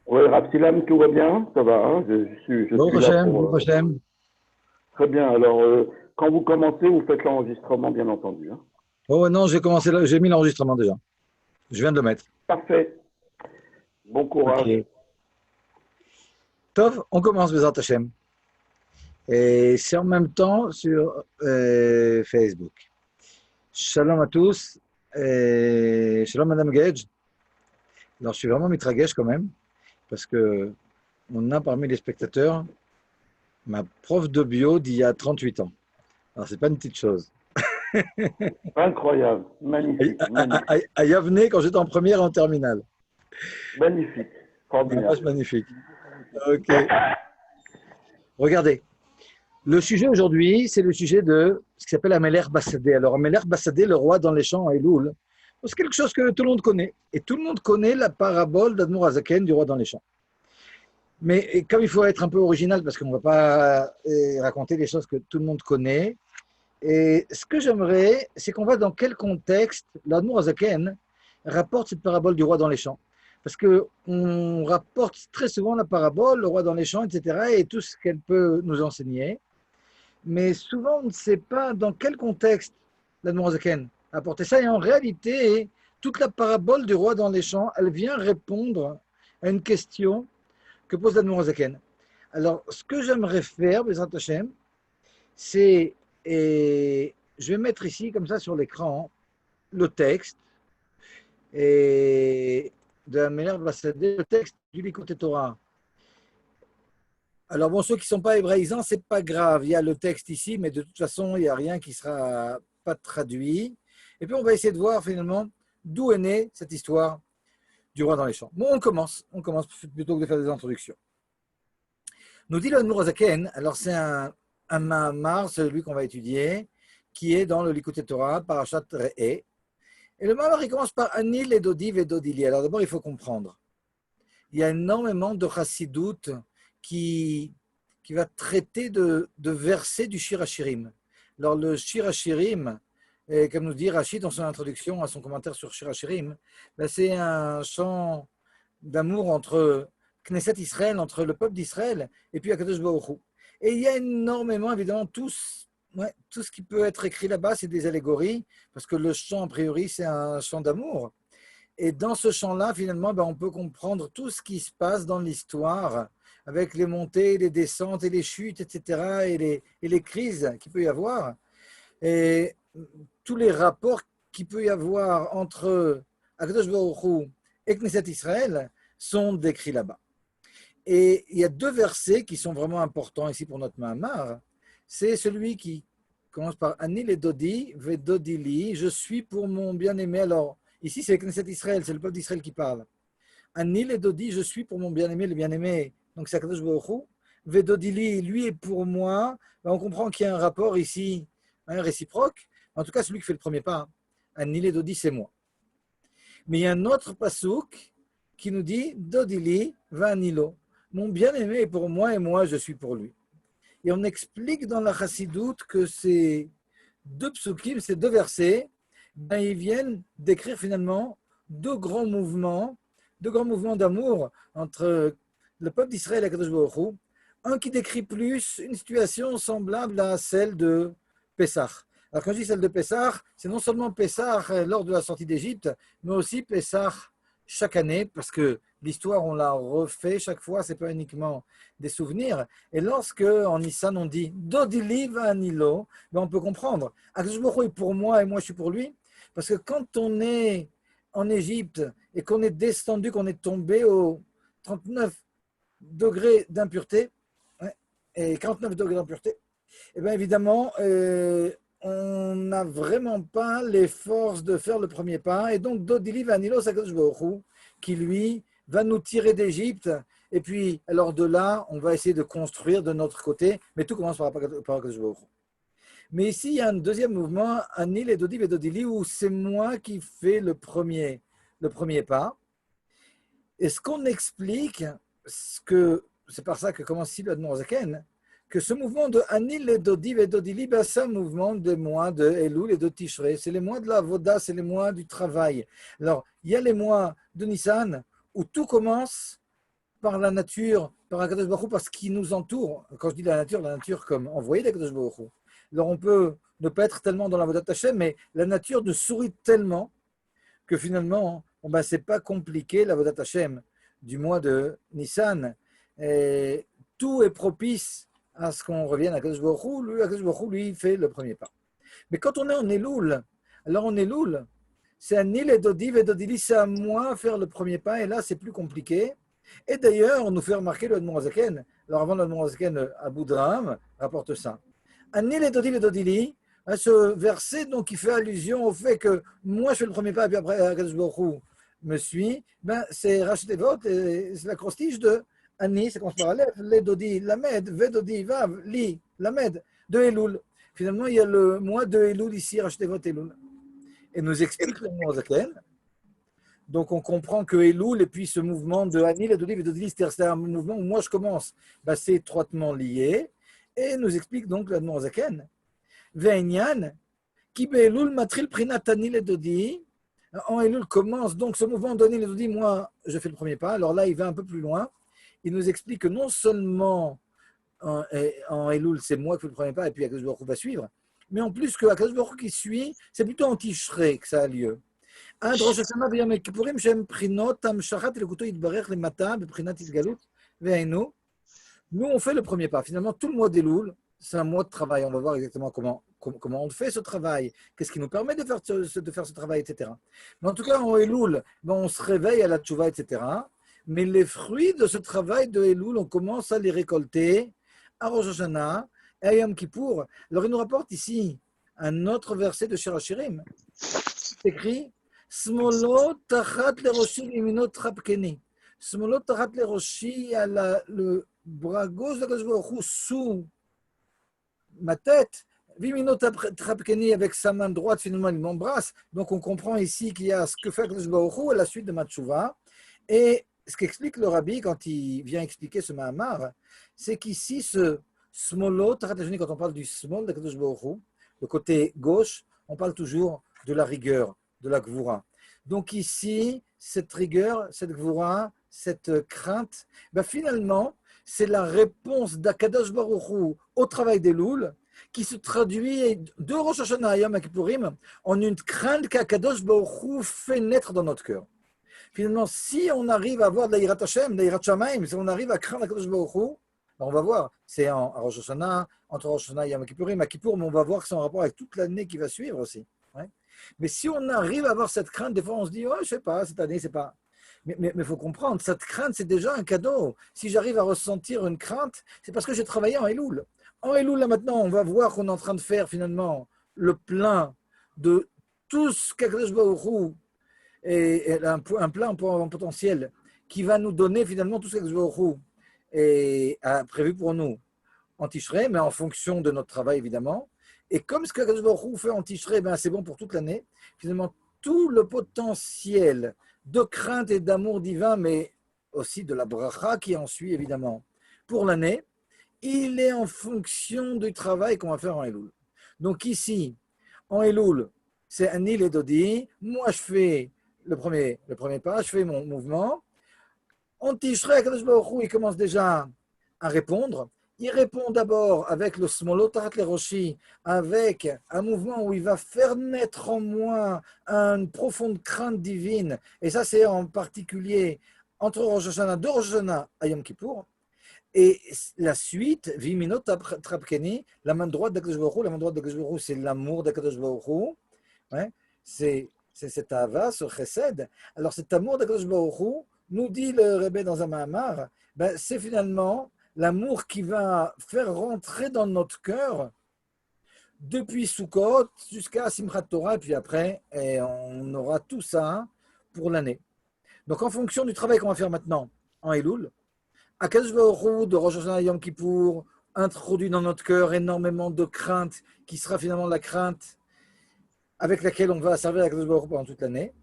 Oui, Rapsilam, tout va bien? Ça va, hein, je Bon suis là Hachem, pour... bon Hachem. Très bien. Alors, quand vous commencez, vous faites l'enregistrement, bien entendu, hein. Oh non, j'ai commencé, j'ai mis l'enregistrement déjà. Je viens de le mettre. Parfait. Bon courage. Ok. Tov, on commence Bezat Hachem. Et c'est en même temps sur Facebook. Shalom à tous. Et shalom Madame Gage. Alors je suis vraiment mitragesh quand même, parce que on a parmi les spectateurs ma prof de bio d'il y a 38 ans. Alors c'est pas une petite chose. Incroyable. Magnifique, magnifique. À Yavne quand j'étais en première et en terminale. Magnifique. Une vache Formidable. magnifique. Ok. Regardez. Le sujet aujourd'hui, c'est le sujet de ce qui s'appelle Améler Bassadé. Alors, Améler Bassadé, le roi dans les champs à Elul, c'est quelque chose que tout le monde connaît. Et tout le monde connaît la parabole d'Admour Azaken du roi dans les champs. Mais comme il faut être un peu original, parce qu'on ne va pas raconter des choses que tout le monde connaît, et ce que j'aimerais, c'est qu'on va dans quel contexte l'Admour Azaken rapporte cette parabole du roi dans les champs. Parce qu'on rapporte très souvent la parabole, le roi dans les champs, etc., et tout ce qu'elle peut nous enseigner. Mais souvent, on ne sait pas dans quel contexte l'Admorazaken a apporté ça. Et en réalité, toute la parabole du roi dans les champs, elle vient répondre à une question que pose l'Admorazaken. Alors, ce que j'aimerais faire, Bezrat Hashem, c'est, et je vais mettre ici, comme ça, sur l'écran, le texte et de la manière le texte du Likutei Torah. Alors bon, ceux qui ne sont pas hébraïsants, c'est pas grave. Il y a le texte ici, mais de toute façon, il n'y a rien qui sera pas traduit. Et puis on va essayer de voir finalement d'où est née cette histoire du roi dans les champs. Bon, on commence. On commence plutôt que de faire des introductions. Nous dit le Nourazaken, alors c'est un Mahamar, celui qu'on va étudier, qui est dans le Likutei Torah, Parashat Re'eh. Et le Mahamar, il commence par Anil et Dodi et Dodili. Alors d'abord, il faut comprendre. Il y a énormément de chassidoutes qui va traiter de versets du Shir Hashirim. Alors le Shir Hashirim, comme nous dit Rachid dans son introduction à son commentaire sur Shir Hashirim, ben c'est un chant d'amour entre Knesset Israël, entre le peuple d'Israël et puis Akadosh Baruch Hu. Et il y a énormément, évidemment, tout ce qui peut être écrit là-bas, c'est des allégories, parce que le chant, a priori, c'est un chant d'amour. Et dans ce champ-là, finalement, ben, on peut comprendre tout ce qui se passe dans l'histoire, avec les montées, les descentes et les chutes, etc., et les crises qu'il peut y avoir, et tous les rapports qu'il peut y avoir entre Akadosh Baruch Hu et Knesset Israël sont décrits là-bas. Et il y a deux versets qui sont vraiment importants ici pour notre Mahamar. C'est celui qui commence par Ani le Dodi, ve Dodili, je suis pour mon bien-aimé. Alors, ici, c'est Knesset Israël, c'est le peuple d'Israël qui parle. Ani le Dodi, je suis pour mon bien-aimé, le bien-aimé, donc c'est Akadosh Baruch Hu. Ve Dodili, lui est pour moi. Ben, on comprend qu'il y a un rapport ici, un réciproque. En tout cas, celui qui fait le premier pas, Ani le Dodi, c'est moi. Mais il y a un autre pasouk qui nous dit Dodili va Anilo. Mon bien-aimé est pour moi et moi je suis pour lui. Et on explique dans la chassidoute que ces deux psukim, ces deux versets, ben, ils viennent décrire finalement deux grands mouvements d'amour entre le peuple d'Israël et Kadosh Baruch Hu. Un qui décrit plus une situation semblable à celle de Pessah. Alors quand je dis celle de Pessah, c'est non seulement Pessah lors de la sortie d'Égypte, mais aussi Pessah chaque année, parce que l'histoire, on la refait chaque fois, c'est pas uniquement des souvenirs. Et lorsque en Nissan, on dit Dodili va Nilo, ben on peut comprendre. Akadosh Baruch Hu est pour moi et moi je suis pour lui. Parce que quand on est en Égypte et qu'on est descendu, qu'on est tombé aux 39 degrés d'impureté, ouais, et 49 degrés d'impureté, et bien évidemment, on n'a vraiment pas les forces de faire le premier pas. Et donc, Dodili Vanilo Sakadosh Baruch Hu, qui lui va nous tirer d'Égypte. Et puis, alors de là, on va essayer de construire de notre côté. Mais tout commence par Akadosh Baruch Hu. Mais ici, il y a un deuxième mouvement, Anil et Dodi et Dodili, où c'est moi qui fais le premier pas. Et ce qu'on explique, c'est par ça que commence ici le Admorazaken, que ce mouvement de Anil et Dodi et Dodili, ben, c'est un mouvement des mois de Elul et de Tishrei. C'est les mois de la Voda, c'est les mois du travail. Alors, il y a les mois de Nissan où tout commence par la nature, par Akadosh Baruch Hu, par ce qui nous entoure. Quand je dis la nature comme envoyée d'Akadosh Baruch Hu. Alors on peut ne pas être tellement dans la Vodat Hashem, mais la nature nous sourit tellement que finalement, bon ben, c'est pas compliqué la Vodat Hashem du mois de Nissan. Et tout est propice à ce qu'on revienne à Akadosh Baruch Hu. Akadosh Baruch Hu, lui, fait le premier pas. Mais quand on est en Elul, alors en Elul, c'est à Nil et Dodi, et Dodili, c'est à moi faire le premier pas, et là, c'est plus compliqué. Et d'ailleurs, on nous fait remarquer le Admorazaken. Alors avant le Admorazaken, Abu Draham rapporte ça. Anil et Dodi, et Dodili, ce verset donc, qui fait allusion au fait que moi je fais le premier pas, et puis après Akadosh Baruch Hu me suit, ben, c'est Rachetevot, c'est l'acrostiche de Ani, ça commence par Aleph, les Dodi, Lamed, Vedodi, Vav, Li, Lamed, de Elul. Finalement, il y a le mois de Elul ici, Rachetevot Elul. Et nous explique le Admorazaken. Donc, on comprend que Elul et puis ce mouvement de Anil et Dodi, c'est un mouvement où moi je commence. Ben, c'est étroitement lié. Et nous explique donc l'Admorazaken. Ve'enyan, ki be'elul matril prinat Anil et Dodi. En Elul commence donc ce mouvement d'Anil et Dodi. Moi, je fais le premier pas. Alors là, il va un peu plus loin. Il nous explique que non seulement en Elul, c'est moi qui fais le premier pas et puis Akadosh Baruch Hu va suivre, mais en plus que Akadosh Baruch Hu qui suit, c'est plutôt en Tishrei que ça a lieu. עד ראש השנה ויום הכיפורים שהם בחינות המשכת אלוקותו יתברך למטה בבחינת התגלות והיינו. Nous, on fait le premier pas. Finalement, tout le mois d'Elul, c'est un mois de travail. On va voir exactement comment on fait ce travail, qu'est-ce qui nous permet de faire ce travail, etc. Mais en tout cas, en Elul, on se réveille à la tchouva, etc. Mais les fruits de ce travail de Elul, on commence à les récolter à Rosh Hashanah et à Yom Kippour. Alors, il nous rapporte ici un autre verset de Shir Hashirim. C'est écrit Smolo tachat leroshi vimino trapkeni. Smolo tachat leroshi, à le bras gauche de Akadosh Baruch Hu sous ma tête. Vimino trapkeni, avec sa main droite, finalement, il m'embrasse. Donc, on comprend ici qu'il y a ce que fait Akadosh Baruch Hu à la suite de ma tchouva. Et ce qu'explique le Rabbi quand il vient expliquer ce Mahamar, c'est qu'ici, ce smolo tachat leroshi, quand on parle du smol d'Akadosh Baruch Hu, le côté gauche, on parle toujours de la rigueur, de la gvoura. Donc ici, cette rigueur, cette gvoura, cette crainte, ben finalement, c'est la réponse d'Akadosh Baruch Hu au travail d'Elul qui se traduit de Rosh Hashanah à Yom Kippourim en une crainte qu'Akadosh Baruch Hu fait naître dans notre cœur. Finalement, si on arrive à avoir de la Yirat Hashem, de la Yirat Shamayim, si on arrive à craindre Akadosh Baruch Hu, ben on va voir, c'est à Rosh Hashanah, entre Rosh Hashanah et Yom Kippourim, à Kippour, mais on va voir que c'est en rapport avec toute l'année qui va suivre aussi. Ouais. Mais si on arrive à avoir cette crainte, des fois on se dit, ouais, je sais pas, cette année, c'est pas. Mais il faut comprendre, cette crainte, c'est déjà un cadeau. Si j'arrive à ressentir une crainte, c'est parce que j'ai travaillé en Elul. En Elul, là maintenant, on va voir qu'on est en train de faire finalement le plein de tout ce qu'Akadosh Baruch Hu et un plein en potentiel qui va nous donner finalement tout ce qu'Akadosh Baruch Hu a prévu pour nous en Tishrei, mais en fonction de notre travail évidemment. Et comme ce qu'Akadosh Baruch Hu fait en Tishrei, ben c'est bon pour toute l'année. Finalement, tout le potentiel de crainte et d'amour divin, mais aussi de la bracha qui en suit évidemment pour l'année, il est en fonction du travail qu'on va faire en Elul. Donc ici, en Elul, c'est Anil et Dodi. Moi, je fais le premier pas, je fais mon mouvement. En Tishrei, Akadosh Baruch Hu, il commence déjà à répondre. Il répond d'abord avec le Smolo Tachat Leroshi, avec un mouvement où il va faire naître en moi une profonde crainte divine. Et ça, c'est en particulier entre Rosh Hashanah, de Rosh Hashanah à Yom Kippour. Et la suite, Vimino Trapkeni, la main droite d'Akadosh Baruch Hu. La main droite d'Akadosh Baruch Hu, c'est l'amour d'Akadosh Baruch Hu. Ouais, c'est cet Ahava, ce Chesed. Alors cet amour d'Akadosh Baruch Hu, nous dit le Rebbe dans un Mahamar, ben, c'est finalement l'amour qui va faire rentrer dans notre cœur depuis Sukkot jusqu'à Simchat Torah, et puis après, on aura tout ça pour l'année. Donc en fonction du travail qu'on va faire maintenant en Elul, Akadosh Baruch Hu de Rosh Hashanah Yom Kippour introduit dans notre cœur énormément de crainte, qui sera finalement la crainte avec laquelle on va servir Akadosh Baruch Hu pendant toute l'année.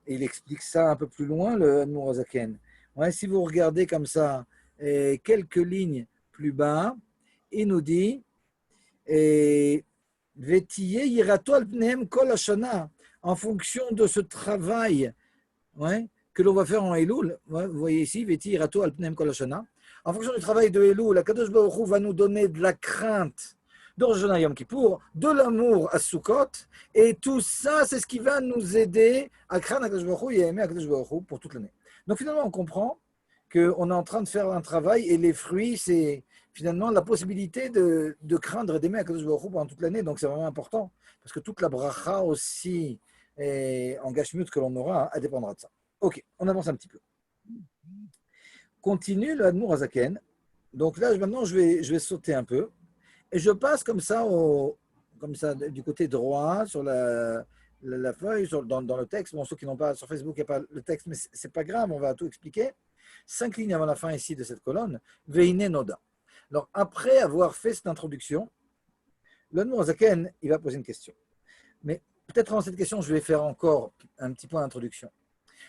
Et il explique ça un peu plus loin, le Admor Hazaken. Ouais, si vous regardez comme ça, quelques lignes plus bas, il nous dit Vetiye yirato al pnehem kol hashana, en fonction de ce travail, ouais, que l'on va faire en Elul. Vous voyez ici, Veti Rato Alpnem Kol Hashana. En fonction du travail de Elul, Akadosh Baruch Hu va nous donner de la crainte de Rosh Hashanah Yom Kippour, de l'amour à Sukkot, et tout ça, c'est ce qui va nous aider à craindre Akadosh Baruch Hu et à aimer Akadosh Baruch Hu pour toute l'année. Donc finalement, on comprend qu'on est en train de faire un travail et les fruits, c'est finalement la possibilité de craindre et d'aimer Akadosh Baruch Hu pendant toute l'année. Donc c'est vraiment important, parce que toute la bracha aussi en gashmiut que l'on aura, elle dépendra de ça. Ok, on avance un petit peu. Continue le Admour Azaken. Donc là, maintenant, je vais sauter un peu. Et je passe comme ça, du côté droit, sur la feuille, dans le texte. Bon, ceux qui n'ont pas sur Facebook, il n'y a pas le texte, mais ce n'est pas grave, on va tout expliquer. 5 lignes avant la fin ici de cette colonne. Veine Noda. Alors, après avoir fait cette introduction, le Admour Azaken, il va poser une question. Mais peut-être avant cette question, je vais faire encore un petit point d'introduction.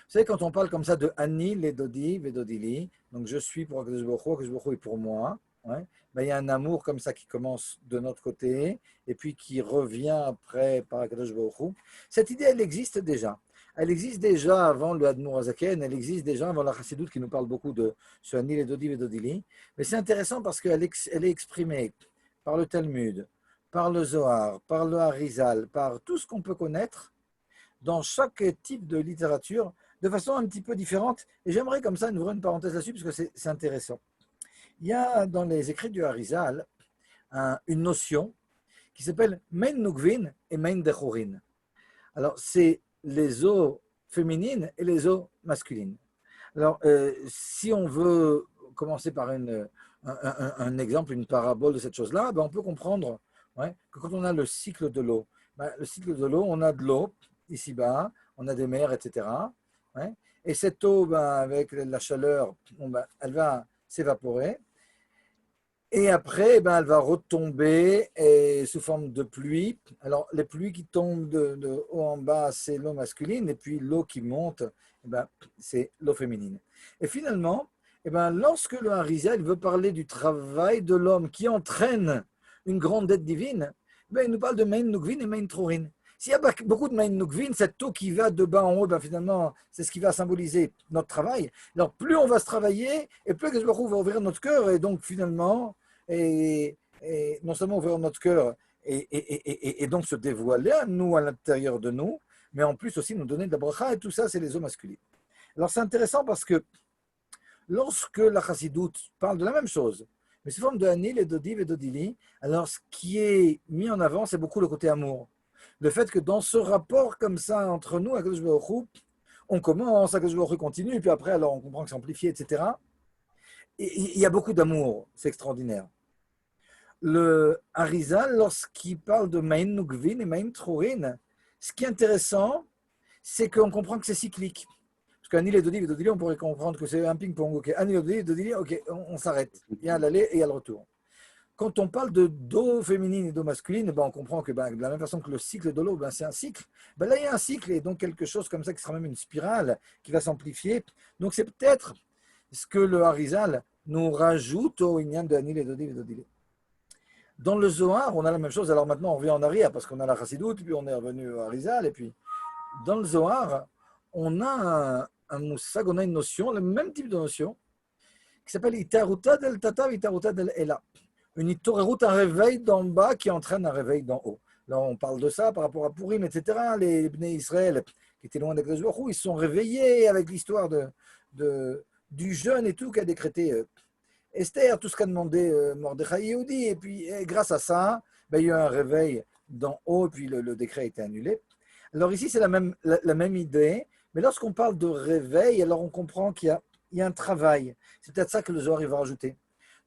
Vous savez, quand on parle comme ça de Ani, Ledodi, Vedodili, donc je suis pour Akadosh Baruch Hu, Akadosh Baruch Hu est pour moi, ouais, ben, il y a un amour comme ça qui commence de notre côté et puis qui revient après par Akadosh Baruch Hu. Cette idée, elle existe déjà. Elle existe déjà avant le Admour Azaken, elle existe déjà avant la Chassidoute qui nous parle beaucoup de ce Ani, Ledodi, Vedodili. Mais c'est intéressant parce qu'elle est exprimée par le Talmud, par le Zohar, par le Harizal, par tout ce qu'on peut connaître dans chaque type de littérature de façon un petit peu différente. Et j'aimerais comme ça ouvrir une parenthèse là-dessus parce que c'est intéressant. Il y a dans les écrits du Harizal une notion qui s'appelle Mein Nukvin et Mein Dechorin. Alors, c'est les eaux féminines et les eaux masculines. Alors, si on veut commencer par un exemple, une parabole de cette chose-là, ben on peut comprendre que quand on a le cycle de l'eau, le cycle de l'eau, on a de l'eau ici-bas, on a des mers, etc. Et cette eau, avec la chaleur, elle va s'évaporer. Et après, elle va retomber sous forme de pluie. Alors, les pluies qui tombent de haut en bas, c'est l'eau masculine. Et puis, l'eau qui monte, c'est l'eau féminine. Et finalement, lorsque le Harizal veut parler du travail de l'homme qui entraîne une grande dette divine, il nous parle de Mein Nukvin et Mein Trorin. S'il y a beaucoup de Mein Nukvin, cette eau qui va de bas en haut, finalement, c'est ce qui va symboliser notre travail. Alors, plus on va se travailler, et plus que Baruch Hu va ouvrir notre cœur, et donc finalement, et non seulement ouvrir notre cœur, et donc se dévoiler à nous, à l'intérieur de nous, mais en plus aussi nous donner de la bracha, et tout ça, c'est les eaux masculines. Alors, c'est intéressant parce que lorsque la Chassidoute parle de la même chose, mais sous forme de Anil et d'Odiv et d'Odili, alors ce qui est mis en avant, c'est beaucoup le côté amour. Le fait que dans ce rapport comme ça entre nous, Akadosh Baruch Hu, on commence, Akadosh Baruch Hu continue, et puis après, alors on comprend que c'est amplifié, etc. Et il y a beaucoup d'amour, c'est extraordinaire. Le Harizal, lorsqu'il parle de Mein Nukvin et Mein Trorin, ce qui est intéressant, c'est qu'on comprend que c'est cyclique. Parce qu'Anil et Dodili, on pourrait comprendre que c'est un ping-pong. Ok, Anil et Dodili, ok, on s'arrête. Il y a l'aller et il y a le retour. Quand on parle d'eau féminine et d'eau masculine, on comprend que de la même façon que le cycle de l'eau, c'est un cycle. Là, il y a un cycle et donc quelque chose comme ça qui sera même une spirale qui va s'amplifier. Donc, c'est peut-être ce que le Harizal nous rajoute au Inyan de Anil et Dodili. Dans le Zohar, on a la même chose. Alors maintenant, on revient en arrière parce qu'on a la Chassidoute, puis on est revenu au Harizal. Et puis, dans le Zohar, on a un moussag, on a une notion, le même type de notion, qui s'appelle Itaruta del Tata, Itaruta del Ela. Une Itorerut, un réveil d'en bas qui entraîne un réveil d'en haut. Là, on parle de ça par rapport à Purim, etc. Les Bnei Israël, qui étaient loin d'Akadosh Baruch Hu, ils se sont réveillés avec l'histoire du jeûne et tout qu'a décrété Esther, tout ce qu'a demandé Mordechai Yehudi. Et puis, grâce à ça, il y a eu un réveil d'en haut, et puis le décret a été annulé. Alors ici, c'est la même idée, mais lorsqu'on parle de réveil, alors on comprend qu'il y a un travail. C'est peut-être ça que le Zohar va rajouter.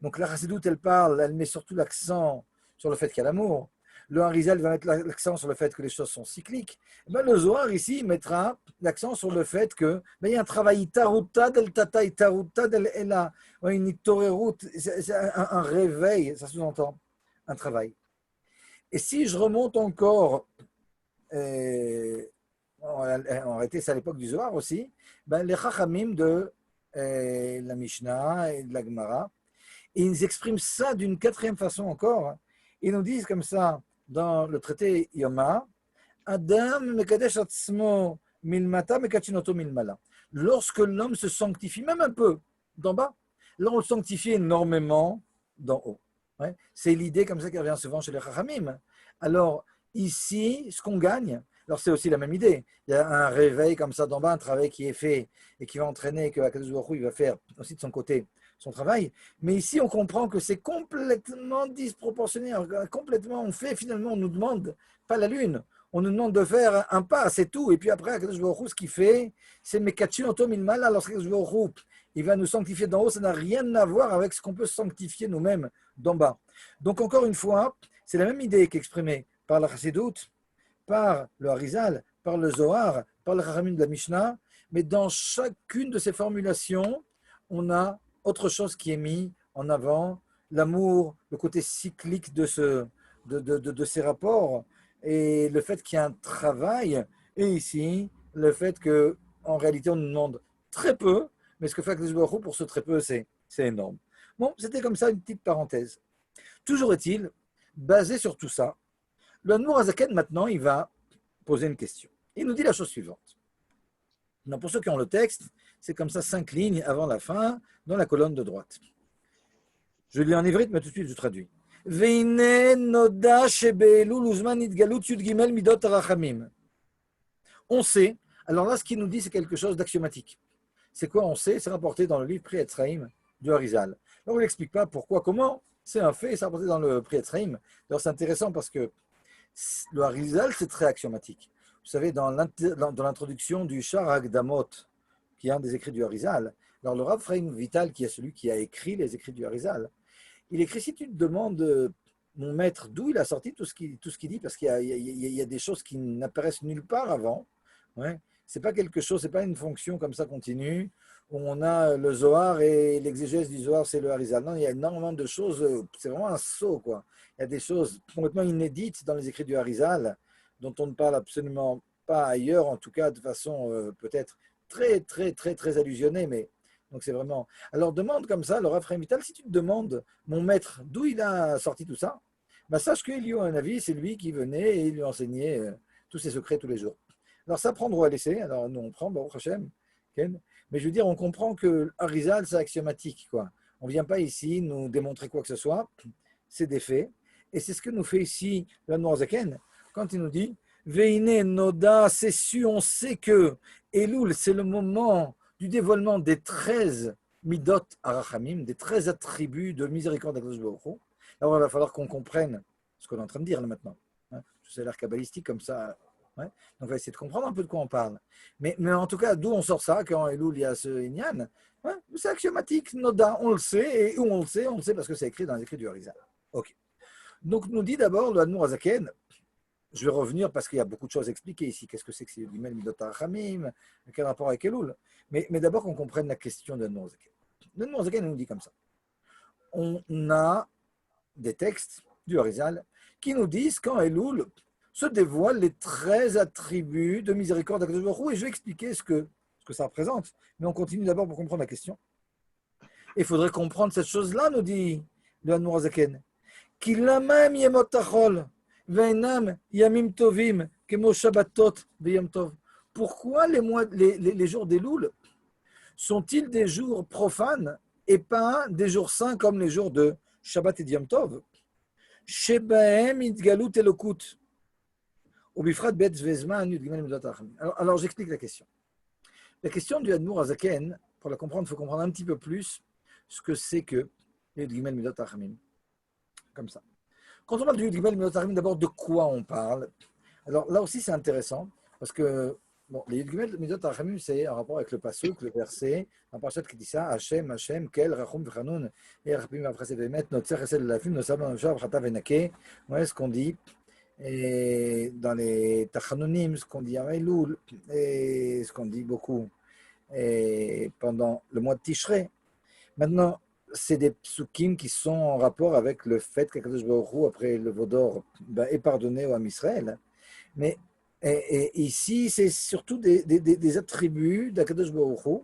Donc la Chassidoute, elle met surtout l'accent sur le fait qu'il y a l'amour. Le Harizal va mettre l'accent sur le fait que les choses sont cycliques. Le Zohar, ici, mettra l'accent sur le fait qu'il y a un travail, itaruta del tata, itaruta del ela, une itorerut, c'est un réveil, ça sous-entend un travail. Et si je remonte encore, en réalité, c'est à l'époque du Zohar aussi, les Chachamim de la Mishnah et de la Gemara, et ils expriment ça d'une quatrième façon encore. Ils nous disent comme ça dans le traité Yoma, Adam mekadesh atzmo milmata mekachinoto milmala. lorsque l'homme se sanctifie, même un peu d'en bas, là on le sanctifie énormément d'en haut. Ouais. C'est l'idée comme ça qui revient souvent chez les Chachamim. Alors ici, ce qu'on gagne, alors c'est aussi la même idée. Il y a un réveil comme ça d'en bas, un travail qui est fait et qui va entraîner que Akadosh Baruch Hu, il va faire aussi de son côté son travail. Mais ici, on comprend que c'est complètement disproportionné, complètement. On fait finalement, on nous demande pas la lune, on nous demande de faire un pas, c'est tout. Et puis après, Akadosh Baruch Hu, ce qu'il fait, c'est Mekatchin Otom Ilmala. Alors Akadosh Baruch Hu, il va nous sanctifier d'en haut, ça n'a rien à voir avec ce qu'on peut sanctifier nous-mêmes d'en bas. Donc encore une fois, c'est la même idée qu'exprimée par la Chassidoute, par le Harizal, par le Zohar, par le Chachamim de la Mishnah, mais dans chacune de ces formulations, on a autre chose qui est mis en avant, l'amour, le côté cyclique de ces rapports, et le fait qu'il y a un travail, et ici, le fait qu'en réalité, on nous demande très peu, mais ce que fait Akadosh Baruch Hu pour ce très peu, c'est énorme. Bon, c'était comme ça une petite parenthèse. Toujours est-il, basé sur tout ça, le Admour Hazaken, maintenant, il va poser une question. Il nous dit la chose suivante. Donc, pour ceux qui ont le texte, c'est comme ça 5 lignes avant la fin, dans la colonne de droite. Je lis en ivrite, mais tout de suite je traduis. On sait, alors là, ce qu'il nous dit, c'est quelque chose d'axiomatique. C'est quoi on sait? C'est rapporté dans le livre Pri Etzraïm du Harizal. Là, on ne l'explique pas pourquoi, comment, c'est un fait, c'est rapporté dans le Pri Etzraïm. Alors, c'est intéressant parce que le Harizal, c'est très axiomatique. Vous savez, dans l'introduction du Shar Hagdamot, qui est un des écrits du Harizal, alors le Rav Chaim Vital, qui est celui qui a écrit les écrits du Harizal, il écrit, si tu te demandes, mon maître, d'où il a sorti tout ce qu'il dit, parce qu'il y a des choses qui n'apparaissent nulle part avant. Ouais. C'est pas quelque chose, c'est pas une fonction comme ça continue, où on a le Zohar et l'exégèse du Zohar, c'est le Harizal. Non, il y a énormément de choses, c'est vraiment un saut, quoi. Il y a des choses complètement inédites dans les écrits du Harizal, dont on ne parle absolument pas ailleurs, en tout cas de façon peut-être très, très, très, très allusionnée, mais donc c'est vraiment. Alors demande comme ça, le Rav Chaim Vital, si tu te demandes, mon maître, d'où il a sorti tout ça, bah sache qu'Eliyahu Hanavi, c'est lui qui venait et il lui enseignait tous ses secrets tous les jours. Alors ça prendre ou à laisser, alors nous on prend, Baruch Hashem, mais je veux dire, on comprend que Harizal, c'est axiomatique, quoi. On ne vient pas ici nous démontrer quoi que ce soit, c'est des faits, et c'est ce que nous fait ici le Noirzaken, quand il nous dit Veine Noda, c'est su, on sait que Elul, c'est le moment du dévoilement des 13 Midot Arachamim, des 13 attributs de miséricorde d'Akadosh Baruch Hu. Alors il va falloir qu'on comprenne ce qu'on est en train de dire là maintenant. Ça a l'air kabbalistique comme ça. Ouais. Donc on va essayer de comprendre un peu de quoi on parle. Mais en tout cas, d'où on sort ça, quand Elul, il y a ce Inyan, c'est axiomatique, Noda, on le sait, et où on le sait parce que c'est écrit dans les écrits du Harizal. Ok. Donc nous dit d'abord le Admour Hazaken. Je vais revenir parce qu'il y a beaucoup de choses à expliquer ici. Qu'est-ce que c'est que l'Imel Midot Harachamim? Quel rapport avec Elul? Mais d'abord qu'on comprenne la question de Admour Hazaken. Admour Hazaken nous dit comme ça. On a des textes du Harizal qui nous disent quand Elul se dévoile les 13 attributs de miséricorde d'Akadosh Baruch Hu, et je vais expliquer ce que ça représente. Mais on continue d'abord pour comprendre la question. Il faudrait comprendre cette chose-là, nous dit le Admour Hazaken. Kilamam yemot tachol. Yamim Tovim, Kemo Shabbatot, Yom Tov. Pourquoi les jours d'Elul sont-ils des jours profanes et pas des jours saints comme les jours de Shabbat et Yom Tov? Shebahem Itgalut Elokut. Alors j'explique la question. La question du Admour Hazaken, pour la comprendre, il faut comprendre un petit peu plus ce que c'est que les Gimel Midot Hachamim. Comme ça. Quand on parle du Yud Gimel Midot Hachamim, d'abord de quoi on parle? Alors là aussi c'est intéressant parce que bon, les Yud Gimel Midot Hachamim c'est en rapport avec le pasuk, le verset, un parchat qui dit ça, Hashem, Hashem, Kel, Rachum, V'Chanun, et Rachim, V'Chased, V'Emet, Notzer, Chesed, Lafim, Nosam, Noshav, Chatav, Venake. Ouais, ce qu'on dit et dans les Tachanunim, ce qu'on dit à Elul, et ce qu'on dit beaucoup et pendant le mois de Tishrei. Maintenant, c'est des psukim qui sont en rapport avec le fait qu'Akadosh Baruch Hu, après le Vaudor, est pardonné au Ham Israël. Mais et ici, c'est surtout des attributs d'Akadosh Baruch Hu,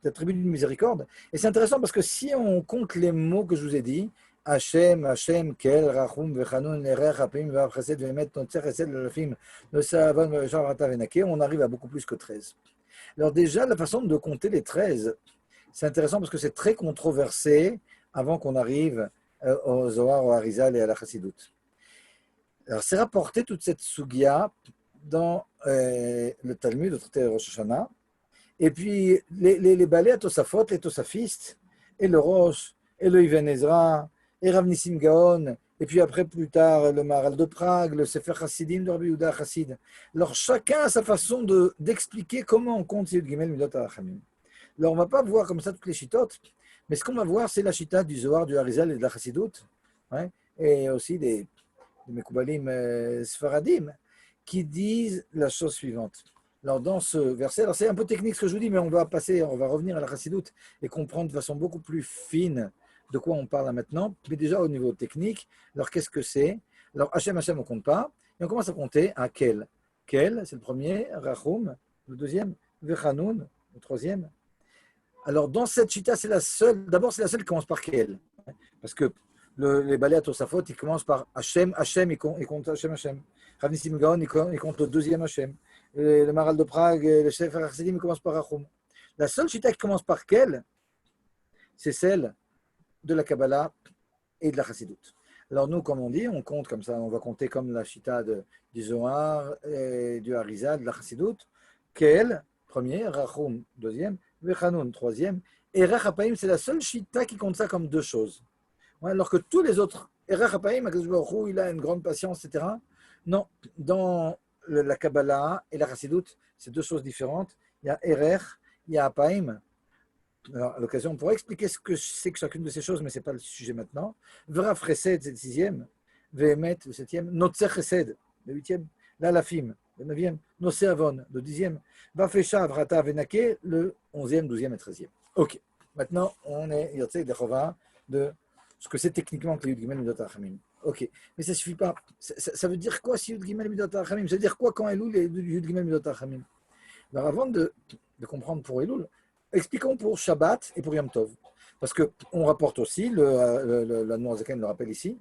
des attributs d'une miséricorde. Et c'est intéressant parce que si on compte les mots que je vous ai dit, Hashem, Hashem, Kel, Rachum, Vechanun, Erer, Rapim, Vachesed, Vemet, Notzer, Chesed, Lafim, Nosavon, Vachar, Venake, on arrive à beaucoup plus que 13. Alors déjà, la façon de compter les 13, c'est intéressant parce que c'est très controversé avant qu'on arrive au Zohar, au Harizal et à la Chassidut. Alors c'est rapporté toute cette sugia dans le Talmud, au traité de Rosh Hashanah. Et puis les balais à Tosafot, les Tosafistes, et le Rosh, et le Ibn Ezra, et Rav Nissim Gaon, et puis après, plus tard, le Maharal de Prague, le Sefer Chassidim de Rabbi Yehuda Chassid. Alors chacun a sa façon d'expliquer comment on compte Yud Gimel Midot HaRachamim. Alors on ne va pas voir comme ça toutes les chitotes, mais ce qu'on va voir, c'est la chita du Zohar, du Harizal et de la Chassidut, hein, et aussi des Mekoubalim Sfaradim, qui disent la chose suivante. Alors dans ce verset, alors c'est un peu technique ce que je vous dis, mais on va revenir à la Chassidut et comprendre de façon beaucoup plus fine de quoi on parle là maintenant. Mais déjà au niveau technique, alors qu'est-ce que c'est? Alors Hachem, on ne compte pas, et on commence à compter à Kel. Kel, c'est le premier, Rachum, le deuxième, Vechanoun, le troisième. Alors dans cette chita, c'est la seule, d'abord c'est la seule qui commence par Kel, parce que les balais à Tosafot, ils commencent par Hachem, Hachem, ils comptent Hachem, Hachem. Rav Nissim Gaon, il compte le deuxième Hachem. Le Maharal de Prague, le Sefer Chassidim, il commence par Rachum. La seule chita qui commence par Kel, c'est celle de la Kabbalah et de la Chassidut. Alors nous, comme on dit, on compte comme ça, on va compter comme la chita du Zohar, du Harizal, de la Chassidut. Kel, premier, Rachum, deuxième, Vechanoun, troisième. Et Erech HaPaim, c'est la seule chita qui compte ça comme deux choses. Ouais, alors que tous les autres, Erech HaPaim, il a une grande patience, etc. Non, dans la Kabbalah et la Chassidut, c'est deux choses différentes. Il y a Erech, il y a HaPaim. Alors, à l'occasion, on pourrait expliquer ce que c'est que chacune de ces choses, mais ce n'est pas le sujet maintenant. Vrav Chesed, c'est le sixième. Vehemet, le septième. Notzer Chesed, le huitième. L'Alafim, le neuvième. Nosé Avon, le dixième. Vafesha, Vrata, Venake, le onzième, douzième et treizième. Ok. Maintenant, on est Yotzei Dechova de ce que c'est techniquement que les Yud Gimel Midot HaRachamim. Ok. Mais ça ne suffit pas. Ça veut dire quoi si Yud Gimel Midot HaRachamim? Ça veut dire quoi quand Elul les Yud Gimel Midot HaRachamim? Alors, avant de comprendre pour Elul, expliquons pour Shabbat et pour Yom Tov. Parce qu'on rapporte aussi, la Noazaken le rappelle ici,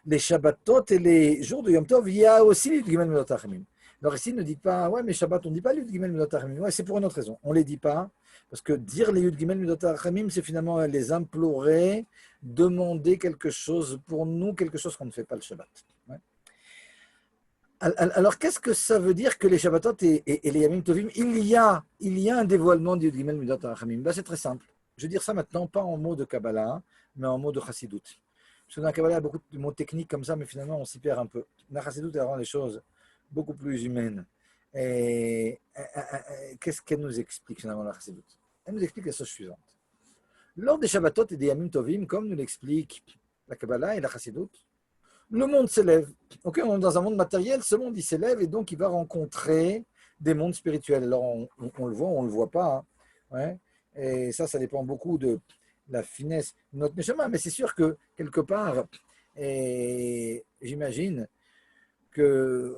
les Shabbatot et les jours de Yom Tov, il y a aussi les Yud Gimel Midot HaRachamim. Alors ici, ne dites pas, ouais, mais Shabbat, on ne dit pas les Yud Gimel Midot HaRachamim. Ouais, c'est pour une autre raison. On ne les dit pas, parce que dire les Yud Gimel Midot HaRachamim, c'est finalement les implorer, demander quelque chose pour nous, quelque chose qu'on ne fait pas le Shabbat. Ouais. Alors, qu'est-ce que ça veut dire que les Shabbatot et les Yamim Tovim, il y a un dévoilement du Yud Gimel Midot HaRachamim? Ben, c'est très simple. Je vais dire ça maintenant, pas en mots de Kabbalah, mais en mots de Chassidut. Parce que dans la Kabbalah, il y a beaucoup de mots techniques comme ça, mais finalement, on s'y perd un peu. Dans la Chassidut, elle rend les choses beaucoup plus humaines. Et qu'est-ce qu'elle nous explique finalement, la Chassidut? Elle nous explique la chose suivante. Lors des Shabbatot et des Yamim Tovim, comme nous l'explique la Kabbalah et la Chassidut, le monde s'élève. Okay, on est dans un monde matériel, ce monde il s'élève et donc il va rencontrer des mondes spirituels. Alors on le voit, on ne le voit pas. Hein. Ouais. Et ça dépend beaucoup de la finesse de notre neshama. Mais c'est sûr que quelque part, j'imagine que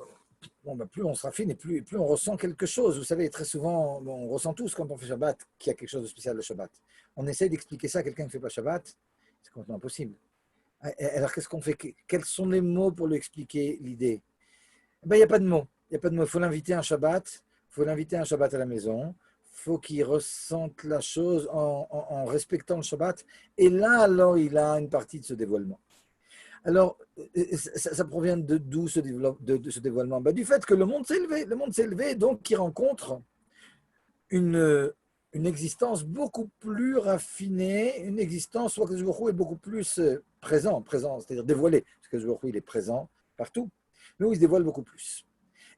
plus on se raffine et plus on ressent quelque chose. Vous savez, très souvent, on ressent tous quand on fait Shabbat qu'il y a quelque chose de spécial le Shabbat. On essaie d'expliquer ça à quelqu'un qui ne fait pas Shabbat, c'est complètement impossible. Alors, qu'est-ce qu'on fait? Quels sont les mots pour lui expliquer l'idée? Il n'y a pas de mots. Il faut l'inviter un Shabbat. Il faut l'inviter un Shabbat à la maison. Il faut qu'il ressente la chose en respectant le Shabbat. Et là, alors, il a une partie de ce dévoilement. Alors, ça provient d'où ce dévoilement? Du fait que le monde s'est élevé. Le monde s'est élevé, donc il rencontre une existence beaucoup plus raffinée, une existence où Akadosh Baruch Hu est beaucoup plus présent, c'est-à-dire dévoilé, parce que Akadosh Baruch Hu, il est présent partout, mais où il se dévoile beaucoup plus.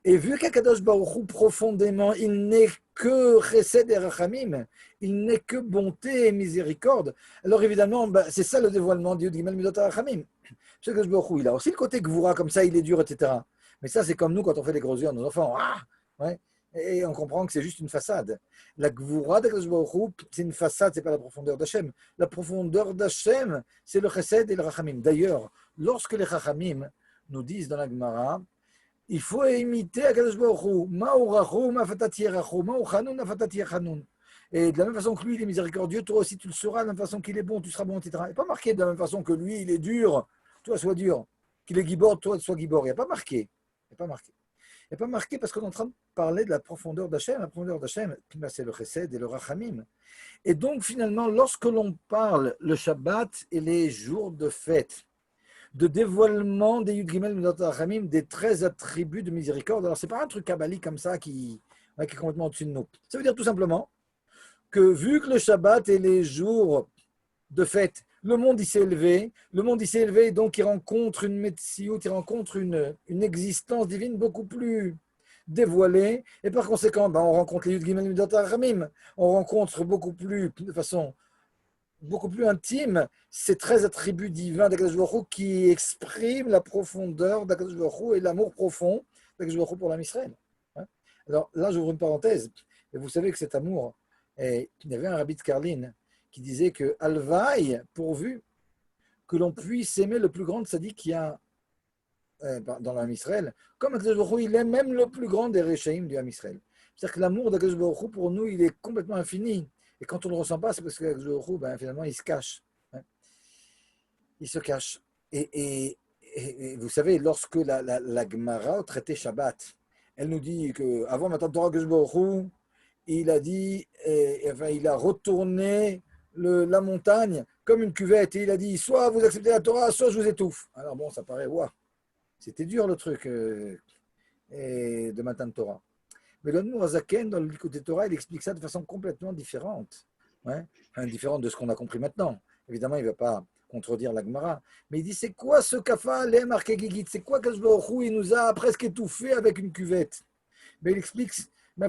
Et vu qu'Akadosh Baruch Hu, profondément, il n'est que chesed et rachamim, il n'est que bonté et miséricorde, alors évidemment, c'est ça le dévoilement du Yud Gimel Midot HaRachamim. Parce qu'Akadosh Baruch Hu, il a aussi le côté Gvura, comme ça, il est dur, etc. Mais ça, c'est comme nous quand on fait les gros yeux à nos enfants. Ah ouais. Et on comprend que c'est juste une façade. La Gvura d'Akadosh Baruch Hu, c'est une façade, ce n'est pas la profondeur d'Hachem. La profondeur d'Hachem, c'est le chesed et le rachamim. D'ailleurs, lorsque les rachamim nous disent dans la Gemara, il faut imiter Akadosh Baruch Hu. Ma'u rachum afatati rachum, ma'u chanun afatati chanun. Et de la même façon que lui, il est miséricordieux, toi aussi tu le seras, de la même façon qu'il est bon, tu seras bon, etc. Il n'est pas marqué de la même façon que lui, il est dur, toi sois dur. Qu'il est gibor, toi sois gibor. Il n'y a pas marqué. Il n'y a pas marqué. n'est pas marqué parce qu'on est en train de parler de la profondeur d'Hachem. La profondeur d'Hachem, c'est le chesed et le rachamim. Et donc, finalement, lorsque l'on parle le Shabbat et les jours de fête, de dévoilement des Yud Gimel Midot Rachamim, des 13 attributs de miséricorde, alors ce n'est pas un truc kabbalique comme ça qui est complètement au-dessus de nous. Ça veut dire tout simplement que vu que le Shabbat et les jours de fête, le monde il s'est élevé, donc il rencontre une Metsiout, il rencontre une existence divine beaucoup plus dévoilée, et par conséquent, on rencontre les Yud Gimel Midot Rachamim, on rencontre de façon beaucoup plus intime ces 13 attributs divins d'Akadosh Baruch Hu qui expriment la profondeur d'Akadosh Baruch Hu et l'amour profond d'Akadosh Baruch Hu pour l'âme Israël. Alors là, j'ouvre une parenthèse, et vous savez que cet amour, il y avait un rabbi de Karlin qui disait que Alvaï, pourvu que l'on puisse aimer le plus grand tzaddik qu'il y a dans l'âme Israël, comme Akadosh Baruch Hu, il aime même le plus grand des Réchaïm du âme Israël. C'est-à-dire que l'amour d'Akadosh Baruch Hu, pour nous, il est complètement infini. Et quand on ne le ressent pas, c'est parce que finalement, il se cache. Il se cache. Et vous savez, lorsque la Gemara traitait Shabbat, elle nous dit qu'avant Matan Torah Baruch Hu, il a dit, il a retourné la montagne comme une cuvette. Et il a dit, soit vous acceptez la Torah, soit je vous étouffe. Alors bon, ça paraît, waouh, c'était dur le truc de Matan Torah. Mais le Admour Hazaken, dans le Likutei Torah, il explique ça de façon complètement différente. Différente de ce qu'on a compris maintenant. Évidemment, il ne va pas contredire la Gemara. Mais il dit, c'est quoi ce kafa, les marqué gigit? C'est quoi que il nous a presque étouffé avec une cuvette? Mais il explique,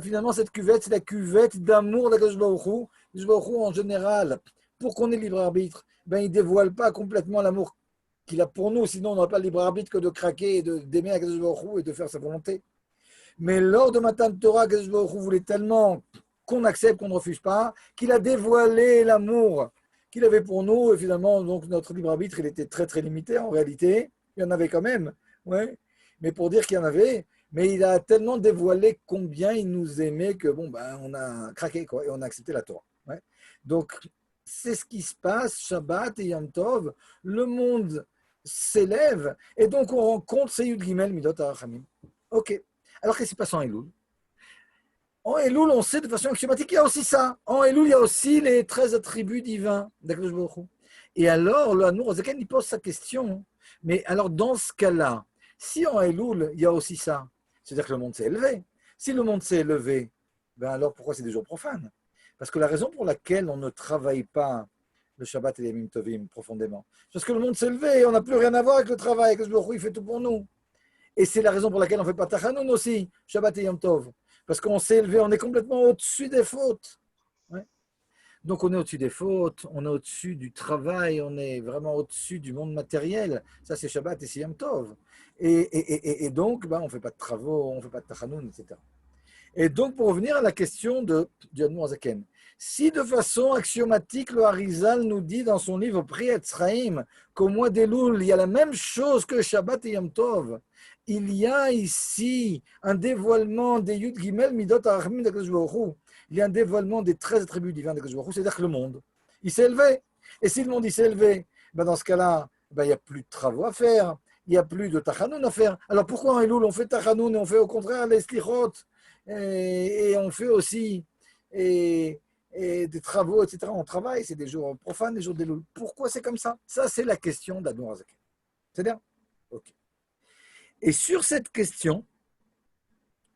finalement, cette cuvette, c'est la cuvette d'amour d'Akadosh Baruch Hu. Akadosh Baruch Hu, en général, pour qu'on ait libre arbitre, il ne dévoile pas complètement l'amour qu'il a pour nous. Sinon, on n'aurait pas le libre arbitre que de craquer et d'aimer Akadosh Baruch Hu et de faire sa volonté. Mais lors de Matan Torah, Akadosh Baruch Hu voulait tellement qu'on accepte, qu'on ne refuse pas, qu'il a dévoilé l'amour qu'il avait pour nous. Et finalement, donc, notre libre arbitre, il était très très limité en réalité. Il y en avait quand même, mais pour dire qu'il y en avait, mais il a tellement dévoilé combien il nous aimait que on a craqué quoi, et on a accepté la Torah. Donc, c'est ce qui se passe, Shabbat et Yom Tov, le monde s'élève, et donc on rencontre ces Yud Gimel Midot HaRachamim. Ok. Alors, qu'est-ce qui se passe en Elul? En Elul, on sait de façon axiomatique qu'il y a aussi ça. En Elul, il y a aussi les 13 attributs divins d'Akadosh Baruch Hu. Et alors, le Admour Hazaken, il pose sa question. Mais alors, dans ce cas-là, si en Elul, il y a aussi ça, c'est-à-dire que le monde s'est élevé. Si le monde s'est élevé, alors pourquoi c'est des jours profanes? Parce que la raison pour laquelle on ne travaille pas le Shabbat et les Yamim Tovim profondément, c'est parce que le monde s'est élevé et on n'a plus rien à voir avec le travail. Akadosh Baruch Hu, il fait tout pour nous. Et c'est la raison pour laquelle on ne fait pas Tachanoun aussi, Shabbat et Yom Tov. Parce qu'on s'est élevé, on est complètement au-dessus des fautes. Donc on est au-dessus des fautes, on est au-dessus du travail, on est vraiment au-dessus du monde matériel. Ça c'est Shabbat et c'est Yom Tov. Et donc on ne fait pas de travaux, on ne fait pas de Tachanoun, etc. Et donc pour revenir à la question du Admour Hazaken, si de façon axiomatique le Harizal nous dit dans son livre Pri Etzraïm qu'au mois d'Elul, il y a la même chose que Shabbat et Yom Tov, il y a ici un dévoilement des Yud Gimel Midot HaRachamim d'Akadosh Baruch Hu. Il y a un dévoilement des 13 attributs divins d'Akadosh Baruch Hu, c'est-à-dire que le monde, il s'est élevé. Et si le monde il s'est élevé, dans ce cas-là, il n'y a plus de travaux à faire, il n'y a plus de Tachanoun à faire. Alors pourquoi en Elul on fait Tachanoun et on fait au contraire les Slichot et on fait aussi et des travaux, etc. On travaille, c'est des jours profanes, des jours d'Elul. Pourquoi c'est comme ça? Ça, c'est la question d'Admour Hazaken. C'est bien? Ok. Et sur cette question,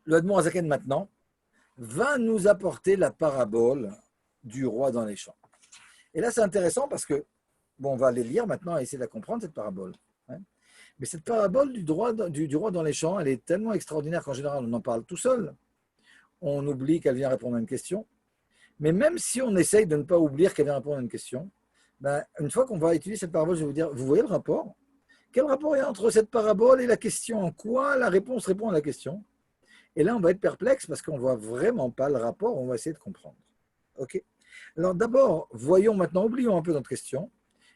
le Admour Hazaken maintenant va nous apporter la parabole du roi dans les champs. Et là, c'est intéressant parce que, on va les lire maintenant et essayer de la comprendre, cette parabole. Mais cette parabole du roi dans les champs, elle est tellement extraordinaire qu'en général, on en parle tout seul. On oublie qu'elle vient répondre à une question. Mais même si on essaye de ne pas oublier qu'elle vient répondre à une question, une fois qu'on va étudier cette parabole, je vais vous dire, vous voyez le rapport? Quel rapport il y a entre cette parabole et la question? En quoi la réponse répond à la question? Et là, on va être perplexe parce qu'on ne voit vraiment pas le rapport. On va essayer de comprendre. Ok. Alors d'abord, voyons maintenant, oublions un peu notre question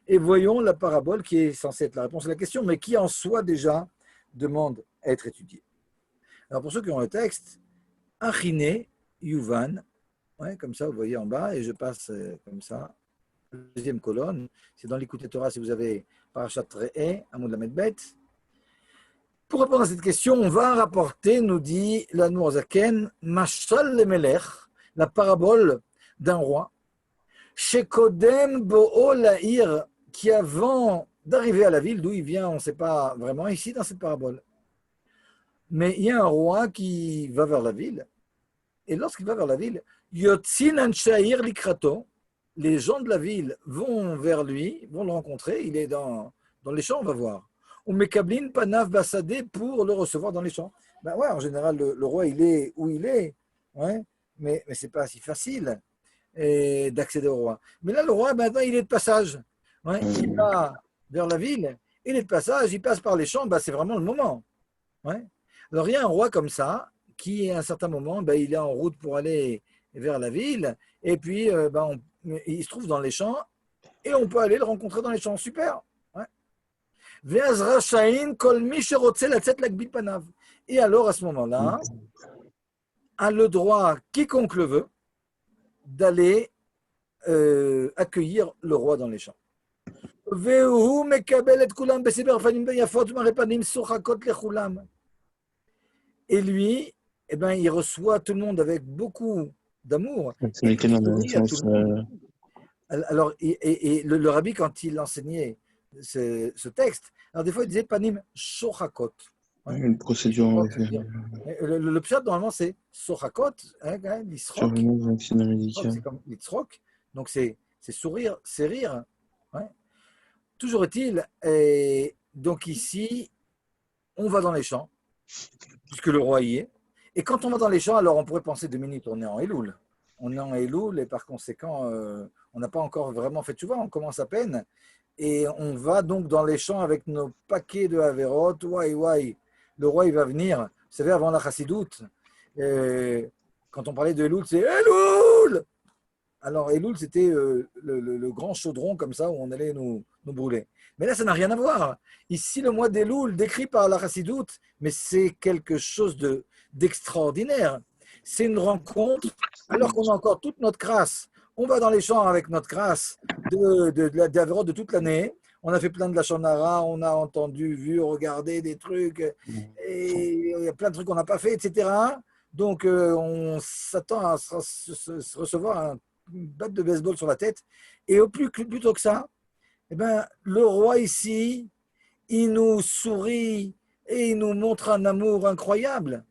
et voyons la parabole qui est censée être la réponse à la question, mais qui en soi déjà demande à être étudiée. Alors pour ceux qui ont le texte, Achine Yuvan, comme ça, vous voyez en bas, et je passe comme ça. Deuxième colonne, c'est dans l'Likutei Torah, si vous avez Parashat Re'eh, Amud Lamed Bet. Pour répondre à cette question, on va rapporter, nous dit l'Admour Zaken, Mashal le Melech, la parabole d'un roi, Shekodem Bo'o La'ir, qui avant d'arriver à la ville, d'où il vient, on ne sait pas vraiment ici dans cette parabole. Mais il y a un roi qui va vers la ville, et lorsqu'il va vers la ville, Yotzin Anshair Likrato, les gens de la ville vont vers lui, vont le rencontrer, il est dans les champs, on va voir. Ou Mekablin Panav Basadé pour le recevoir dans les champs. Ben ouais, en général, le roi, il est où il est, ouais, mais ce n'est pas si facile d'accéder au roi. Mais là, le roi, maintenant, il est de passage. Ouais, il va vers la ville, il est de passage, il passe par les champs, ben, c'est vraiment le moment. Ouais. Alors, il y a un roi comme ça, qui, à un certain moment, ben, il est en route pour aller vers la ville, et puis il se trouve dans les champs, et on peut aller le rencontrer dans les champs. Super. Ouais. Ve'az rasha'in kol mi sherotze latzet lagbil panav. Et alors, à ce moment-là, a le droit, quiconque le veut, d'aller accueillir le roi dans les champs. והוא מקבל את כולם בסבר פנים יפות ומראה פנים שוחקות לכולם. Et lui, eh ben, il reçoit tout le monde avec beaucoup d'amour C'est et lesquels il dans le sourit à tout sens le monde. Alors, le rabbi, quand il enseignait ce texte, alors des fois, il disait panim shochakot. Ouais. une procédure avec Le pshat, normalement, c'est sochakot, l'isrok. survenue d'accident médical. C'est comme l'itzrok. Donc, c'est sourire, c'est rire. Ouais. Toujours est-il, donc ici, on va dans les champs, puisque le roi y est. Et quand on va dans les champs, alors on pourrait penser 2 minutes, on est en Elul. On est en Elul et par conséquent, on n'a pas encore vraiment fait tchouva, on commence à peine. Et on va donc dans les champs avec nos paquets de Haverot. Ouai, le roi, il va venir. Vous savez, avant la chassidoute, quand on parlait de Elul, c'est Elul. Alors, Elul, c'était le grand chaudron comme ça où on allait nous brûler. Mais là, ça n'a rien à voir. Ici, le mois d'Elul, décrit par la Chassidoute, mais c'est quelque chose d'extraordinaire. C'est une rencontre, alors qu'on a encore toute notre crasse. On va dans les champs avec notre crasse d'Averot de toute l'année. On a fait plein de la Shonara, on a entendu, vu, regardé des trucs, et il y a plein de trucs qu'on n'a pas fait, etc. Donc, on s'attend à se recevoir une batte de baseball sur la tête. Et plutôt que ça, eh ben, le roi ici, il nous sourit et il nous montre un amour incroyable.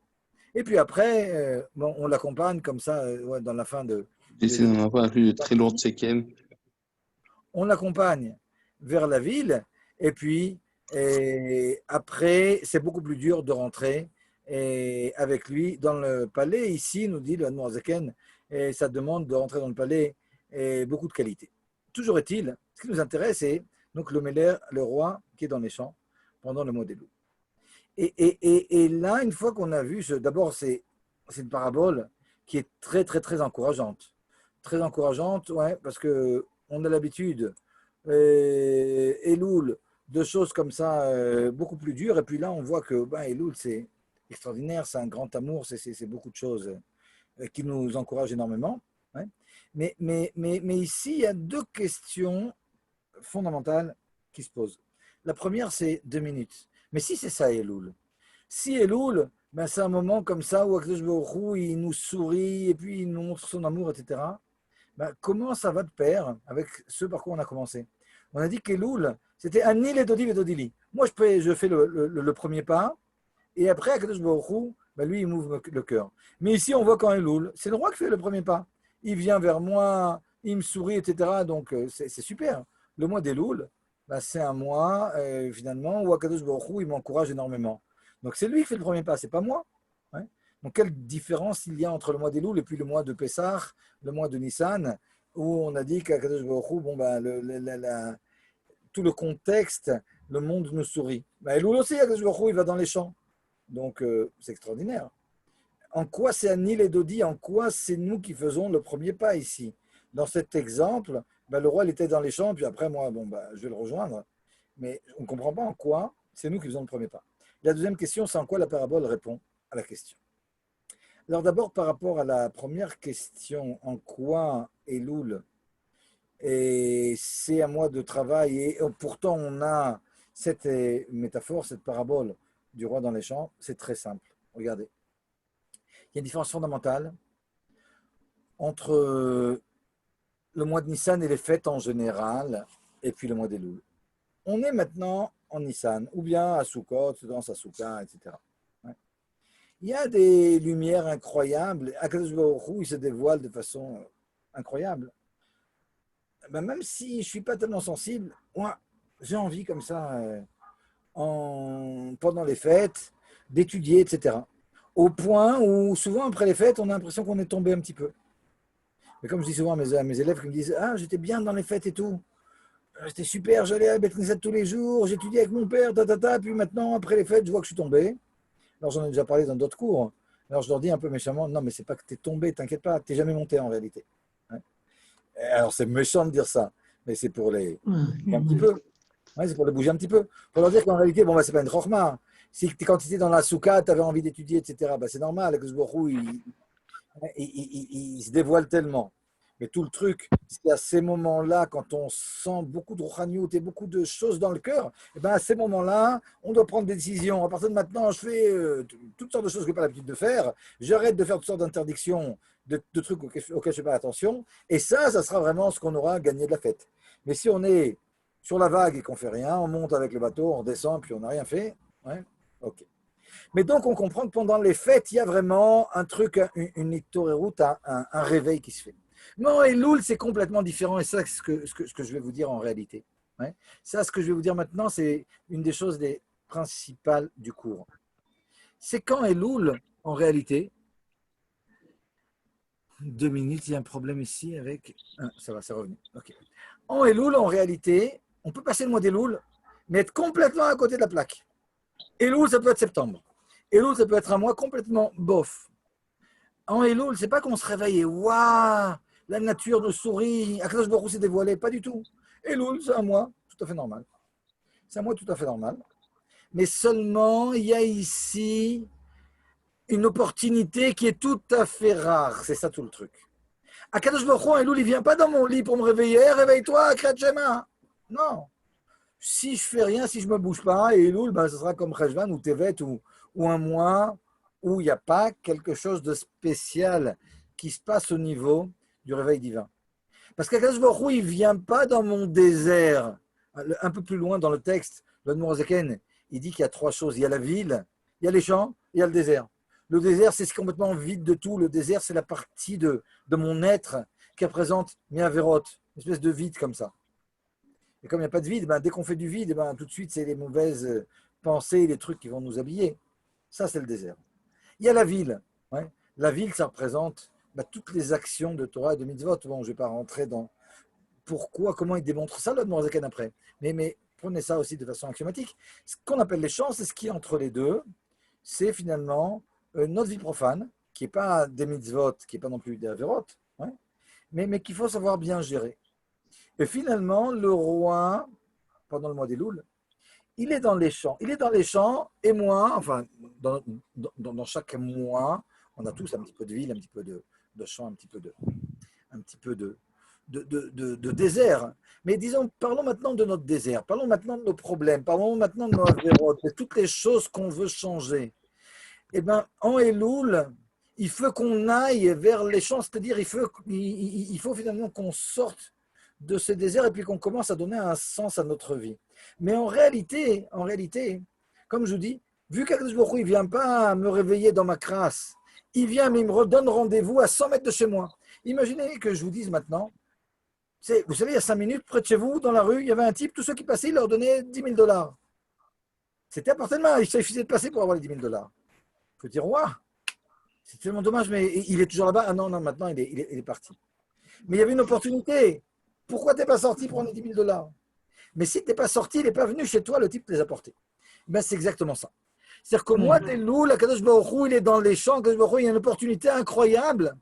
Et puis après, on l'accompagne comme ça dans la fin J'essaie d'en avoir plus de très lourdes séquelles. On l'accompagne vers la ville et puis après, c'est beaucoup plus dur de rentrer avec lui dans le palais. Ici, nous dit le Admour Zaken, et ça demande de rentrer dans le palais et beaucoup de qualité. Toujours est-il, ce qui nous intéresse, c'est donc le Meller, le roi qui est dans les champs pendant le mois des loups. Et là, une fois qu'on a vu, d'abord, c'est une parabole qui est très, très, très encourageante. Très encourageante, ouais, parce qu'on a l'habitude, Elul, de choses comme ça, beaucoup plus dures. Et puis là, on voit que Elul, c'est extraordinaire, c'est un grand amour, c'est beaucoup de choses qui nous encouragent énormément. Ouais. Mais ici, il y a 2 questions fondamentales qui se posent. La première, c'est 2 minutes. Mais si c'est ça, Elul, si Elul, ben c'est un moment comme ça où Akadosh Baruch Hu, il nous sourit et puis il nous montre son amour, etc. Ben, comment ça va de pair avec ce par quoi on a commencé? On a dit qu'Elul, c'était Anil et Dodi et Dodili. Moi, je fais le premier pas et après, Akadosh Baruch Hu, ben lui, il m'ouvre le cœur. Mais ici, on voit qu'en Elul, c'est le roi qui fait le premier pas. Il vient vers moi, il me sourit, etc. Donc, c'est super. Le mois d'Elul, ben, c'est un mois, finalement, où Akadosh Baruch Hu, il m'encourage énormément. Donc, c'est lui qui fait le premier pas, c'est pas moi. Ouais. Donc, quelle différence il y a entre le mois d'Elul et puis le mois de Pessah, le mois de Nissan, où on a dit qu'Akadosh Baruch Hu, bon, ben, tout le contexte, le monde nous sourit. Ben, Elul aussi, Akadosh Baruch Hu, il va dans les champs. Donc, c'est extraordinaire. En quoi c'est Anil et Dodi? En quoi c'est nous qui faisons le premier pas ici? Dans cet exemple, ben, le roi il était dans les champs, puis après, moi, bon, ben, je vais le rejoindre. Mais on ne comprend pas en quoi c'est nous qui faisons le premier pas. La deuxième question, c'est en quoi la parabole répond à la question. Alors d'abord, par rapport à la première question, en quoi Elul, et c'est un mois de travail, et pourtant on a cette métaphore, cette parabole du roi dans les champs, c'est très simple. Regardez. Il y a une différence fondamentale entre le mois de Nissan et les fêtes en général, et puis le mois d'Elul. On est maintenant en Nissan, ou bien à Sukkot, dans Sasuka, etc. Ouais. Il y a des lumières incroyables. Akadosh Baruch Hu, il se dévoile de façon incroyable. Ben, même si je ne suis pas tellement sensible, moi, j'ai envie comme ça, pendant les fêtes, d'étudier, etc. Au point où, souvent, après les fêtes, on a l'impression qu'on est tombé un petit peu. Mais comme je dis souvent à mes élèves qui me disent « Ah, j'étais bien dans les fêtes et tout. C'était super, j'allais à Beth Knesset tous les jours, j'étudiais avec mon père, puis maintenant, après les fêtes, je vois que je suis tombé. » Alors, j'en ai déjà parlé dans d'autres cours. Alors, je leur dis un peu méchamment « Non, mais c'est pas que tu es tombé, t'inquiète pas, tu n'es jamais monté en réalité. Ouais. » Alors, c'est méchant de dire ça, mais c'est pour les... un petit peu. Ouais, c'est pour les bouger un petit peu. Pour leur dire qu'en réalité, bon, bah, c'est pas une chorma. Si quand tu étais dans la souka, tu avais envie d'étudier, etc., bah, c'est normal. Avec ce Borou, il se dévoile tellement. Mais tout le truc, c'est à ces moments-là, quand on sent beaucoup de rouhaniout et beaucoup de choses dans le cœur, et ben à ces moments-là, on doit prendre des décisions. À partir de maintenant, je fais toutes sortes de choses que je n'ai pas l'habitude de faire. J'arrête de faire toutes sortes d'interdictions, de trucs auxquels je ne fais pas attention. Et ça sera vraiment ce qu'on aura gagné de la fête. Mais si on est sur la vague et qu'on ne fait rien, on monte avec le bateau, on descend, puis on n'a rien fait, ouais, ok. Mais donc, on comprend que pendant les fêtes, il y a vraiment un truc, une ictoréroute, un réveil qui se fait. Non, et Loul, c'est complètement différent, et ça, c'est ce que je vais vous dire en réalité. Ouais. Ça, ce que je vais vous dire maintenant, c'est une des choses les principales du cours. C'est quand Elul, en réalité, 2 minutes, il y a un problème ici avec... Ah, ça va, c'est revenu. Okay. En Elul, en réalité, on peut passer le mois d'Elul, mais être complètement à côté de la plaque. Elul, ça peut être septembre. Elul, ça peut être un mois complètement bof. En Elul, c'est pas qu'on se réveille et waouh, la nature nous sourit, Akadosh Baruch Hu s'est dévoilé, pas du tout. Elul, c'est un mois tout à fait normal. C'est un mois tout à fait normal. Mais seulement, il y a ici une opportunité qui est tout à fait rare. C'est ça tout le truc. Akadosh Baruch Hu, en Elul, il vient pas dans mon lit pour me réveiller. Hey, réveille-toi, Kriyat Shema. Non. Si je fais rien, si je me bouge pas, et Elul, ben, ce sera comme Cheshvan ou Tevet ou un mois où il n'y a pas quelque chose de spécial qui se passe au niveau du réveil divin. Parce qu'Akadosh Baruch Hu, il ne vient pas dans mon désert. Un peu plus loin dans le texte, le Nourazaken, il dit qu'il y a 3 choses. Il y a la ville, il y a les champs, il y a le désert. Le désert, c'est complètement vide de tout. Le désert, c'est la partie de mon être qui représente mes avérotes, une espèce de vide comme ça. Et comme il n'y a pas de vide, ben, dès qu'on fait du vide, ben, tout de suite, c'est les mauvaises pensées, les trucs qui vont nous habiller. Ça, c'est le désert. Il y a la ville. Ouais. La ville, ça représente toutes les actions de Torah et de mitzvot. Bon, je ne vais pas rentrer dans pourquoi, comment il démontre ça, le Nourazaken après. Mais prenez ça aussi de façon axiomatique. Ce qu'on appelle les champs, c'est ce qui est entre les deux. C'est finalement notre vie profane, qui n'est pas des mitzvot, qui n'est pas non plus des avérotes, ouais, mais qu'il faut savoir bien gérer. Et finalement, le roi, pendant le mois des Louls, il est dans les champs. Il est dans les champs, et moi, enfin, dans chaque mois, on a tous un petit peu de ville, un petit peu de champs, un petit peu de désert. Mais disons, parlons maintenant de notre désert, parlons maintenant de nos problèmes, parlons maintenant de nos avérotes, de toutes les choses qu'on veut changer. Eh bien, en Elul, il faut qu'on aille vers les champs, c'est-à-dire il faut finalement qu'on sorte de ce désert et puis qu'on commence à donner un sens à notre vie. Mais en réalité, comme je vous dis, vu qu'Akadosh Baruch Hu, il ne vient pas me réveiller dans ma crasse, il vient, mais il me redonne rendez-vous à 100 mètres de chez moi. Imaginez que je vous dise maintenant, vous savez, il y a 5 minutes, près de chez vous, dans la rue, il y avait un type, tous ceux qui passaient, il leur donnait 10 000 $. C'était à portée de main, il suffisait de passer pour avoir les 10 000 $. Il faut dire, waouh, c'est tellement dommage, mais il est toujours là-bas. Ah non, maintenant, il est parti. Mais il y avait une opportunité. Pourquoi tu n'es pas sorti pour les 10 000 $? Mais si tu n'es pas sorti, il n'est pas venu chez toi, le type te les a portés. Ben, c'est exactement ça. C'est-à-dire que moi, Elul, Akadosh Baruch Hu, il est dans les champs, Akadosh Baruch Hu, il y a une opportunité incroyable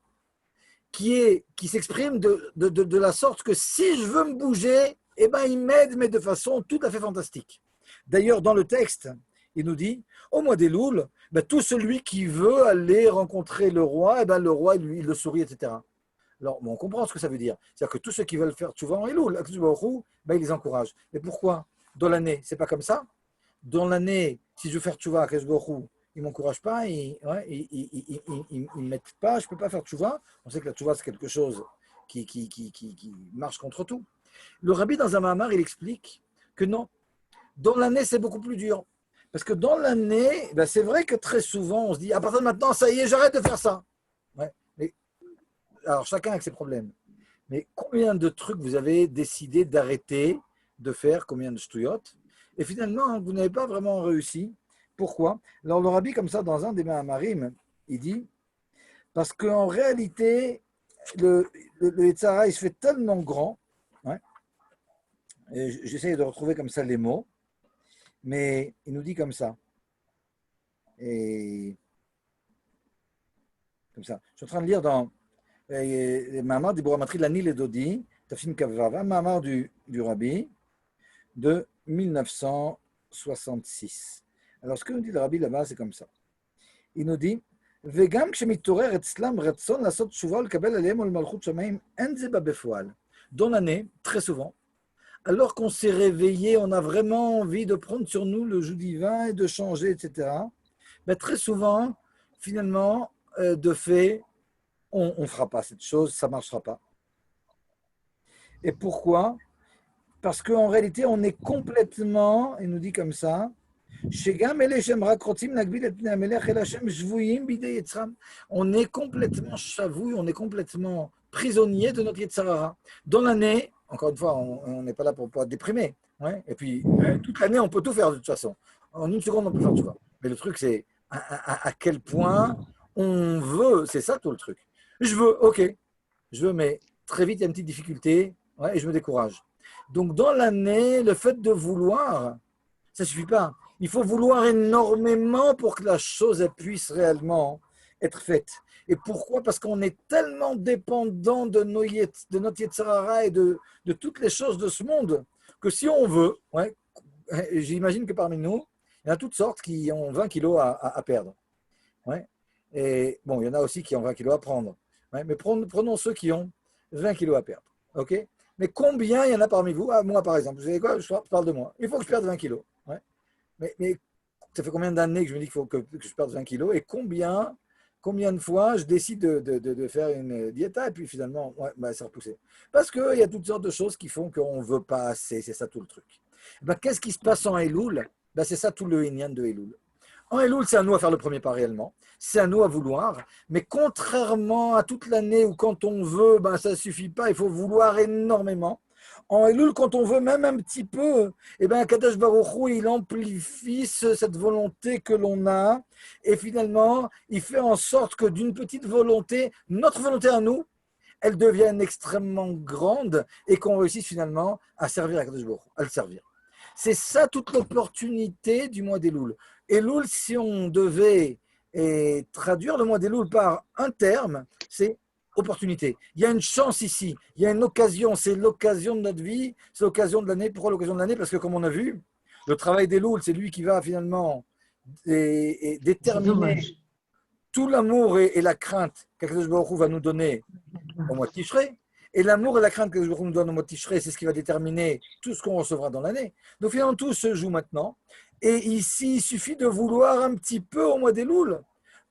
qui s'exprime de la sorte que si je veux me bouger, eh ben, il m'aide, mais de façon tout à fait fantastique. D'ailleurs, dans le texte, il nous dit, au mois d'Elul, ben, tout celui qui veut aller rencontrer le roi, eh ben, le roi, lui, il le sourit, etc. Alors, bon, on comprend ce que ça veut dire. C'est-à-dire que tous ceux qui veulent faire souvent en Elul, ben, il les encourage. Mais pourquoi? Dans l'année, c'est pas comme ça. Dans l'année, si je veux faire tchouva à Akadosh Baruch Hu, ils ne m'encouragent pas, ils ne me mettent pas, je ne peux pas faire tchouva. On sait que la tchouva, c'est quelque chose qui marche contre tout. Le rabbi, dans un Mahamar, il explique que non, dans l'année, c'est beaucoup plus dur. Parce que dans l'année, ben c'est vrai que très souvent, on se dit, à partir de maintenant, ça y est, j'arrête de faire ça. Ouais. Mais, alors, chacun avec ses problèmes. Mais combien de trucs vous avez décidé d'arrêter de faire, combien de shtouyot, et finalement, vous n'avez pas vraiment réussi. Pourquoi? Alors, le rabbi, comme ça, dans un des Mahamarim, il dit, parce qu'en réalité, le Yetzer Hara, il se fait tellement grand, ouais, j'essaie de retrouver comme ça les mots, mais il nous dit comme ça. Et comme ça. Je suis en train de lire dans les Mahamar du Bouramatri de la Nil et Dodi, Tafshin Kavav, un Mahamar du Rabbi de 1966. Alors, ce que nous dit le Rabbi là-bas, c'est comme ça. Il nous dit וגם כשמתעורר אצלם רצון לעשות תשובה ולקבל עליהם ולמלכות שמיים, אין זה בה בפועל. Dans l'année, très souvent, alors qu'on s'est réveillé, on a vraiment envie de prendre sur nous le joug divin et de changer, etc. Mais très souvent, finalement, de fait, on ne fera pas cette chose, ça ne marchera pas. Et pourquoi? Parce qu'en réalité, on est complètement, il nous dit comme ça, on est complètement chavouille, on est complètement prisonnier de notre Yetzer Hara. Dans l'année, encore une fois, on n'est pas là pour être déprimé. Ouais. Et puis, toute l'année, on peut tout faire de toute façon. En une seconde, on peut faire tout. Mais le truc, c'est à quel point on veut, c'est ça tout le truc. Je veux, ok, je veux, mais très vite, il y a une petite difficulté, ouais, et je me décourage. Donc, dans l'année, le fait de vouloir, ça ne suffit pas. Il faut vouloir énormément pour que la chose puisse réellement être faite. Et pourquoi? Parce qu'on est tellement dépendant de notre Yetzer Hara et de toutes les choses de ce monde que si on veut, ouais, j'imagine que parmi nous, il y en a toutes sortes qui ont 20 kilos à perdre. Ouais. Et bon, il y en a aussi qui ont 20 kilos à prendre. Ouais. Mais prenons ceux qui ont 20 kilos à perdre. Okay. Mais combien il y en a parmi vous? Moi, par exemple, vous savez quoi? Je parle de moi. Il faut que je perde 20 kilos. Ouais. Mais ça fait combien d'années que je me dis qu'il faut que je perde 20 kilos et combien de fois je décide de faire une diète et puis finalement, ouais, bah, c'est repoussé. Parce qu'il y a toutes sortes de choses qui font qu'on ne veut pas assez, c'est ça tout le truc. Bah, qu'est-ce qui se passe en Elul? Bah, c'est ça tout le Inyan de Elul. En Elul, c'est à nous à faire le premier pas réellement, c'est à nous à vouloir, mais contrairement à toute l'année où quand on veut, bah, ça ne suffit pas, il faut vouloir énormément. En Elul, quand on veut même un petit peu, eh bien, Kadosh Baruch Hu, il amplifie cette volonté que l'on a, et finalement, il fait en sorte que d'une petite volonté, notre volonté à nous, elle devienne extrêmement grande, et qu'on réussisse finalement à servir à Kadosh Baruch Hu, à le servir. C'est ça toute l'opportunité du mois d'Elul. Elul, si on devait traduire le mois d'Elul par un terme, c'est opportunité. Il y a une chance ici, il y a une occasion, c'est l'occasion de notre vie, c'est l'occasion de l'année. Pourquoi l'occasion de l'année? Parce que comme on a vu, le travail d'Elul, c'est lui qui va finalement déterminer tout l'amour et la crainte qu'Akadosh Baruch Hu va nous donner au mois de Tishrei. Et l'amour et la crainte qu'Akadosh Baruch Hu nous donne au mois de Tishrei, c'est ce qui va déterminer tout ce qu'on recevra dans l'année. Donc finalement, tout se joue maintenant. Et ici, il suffit de vouloir un petit peu au mois d'Elul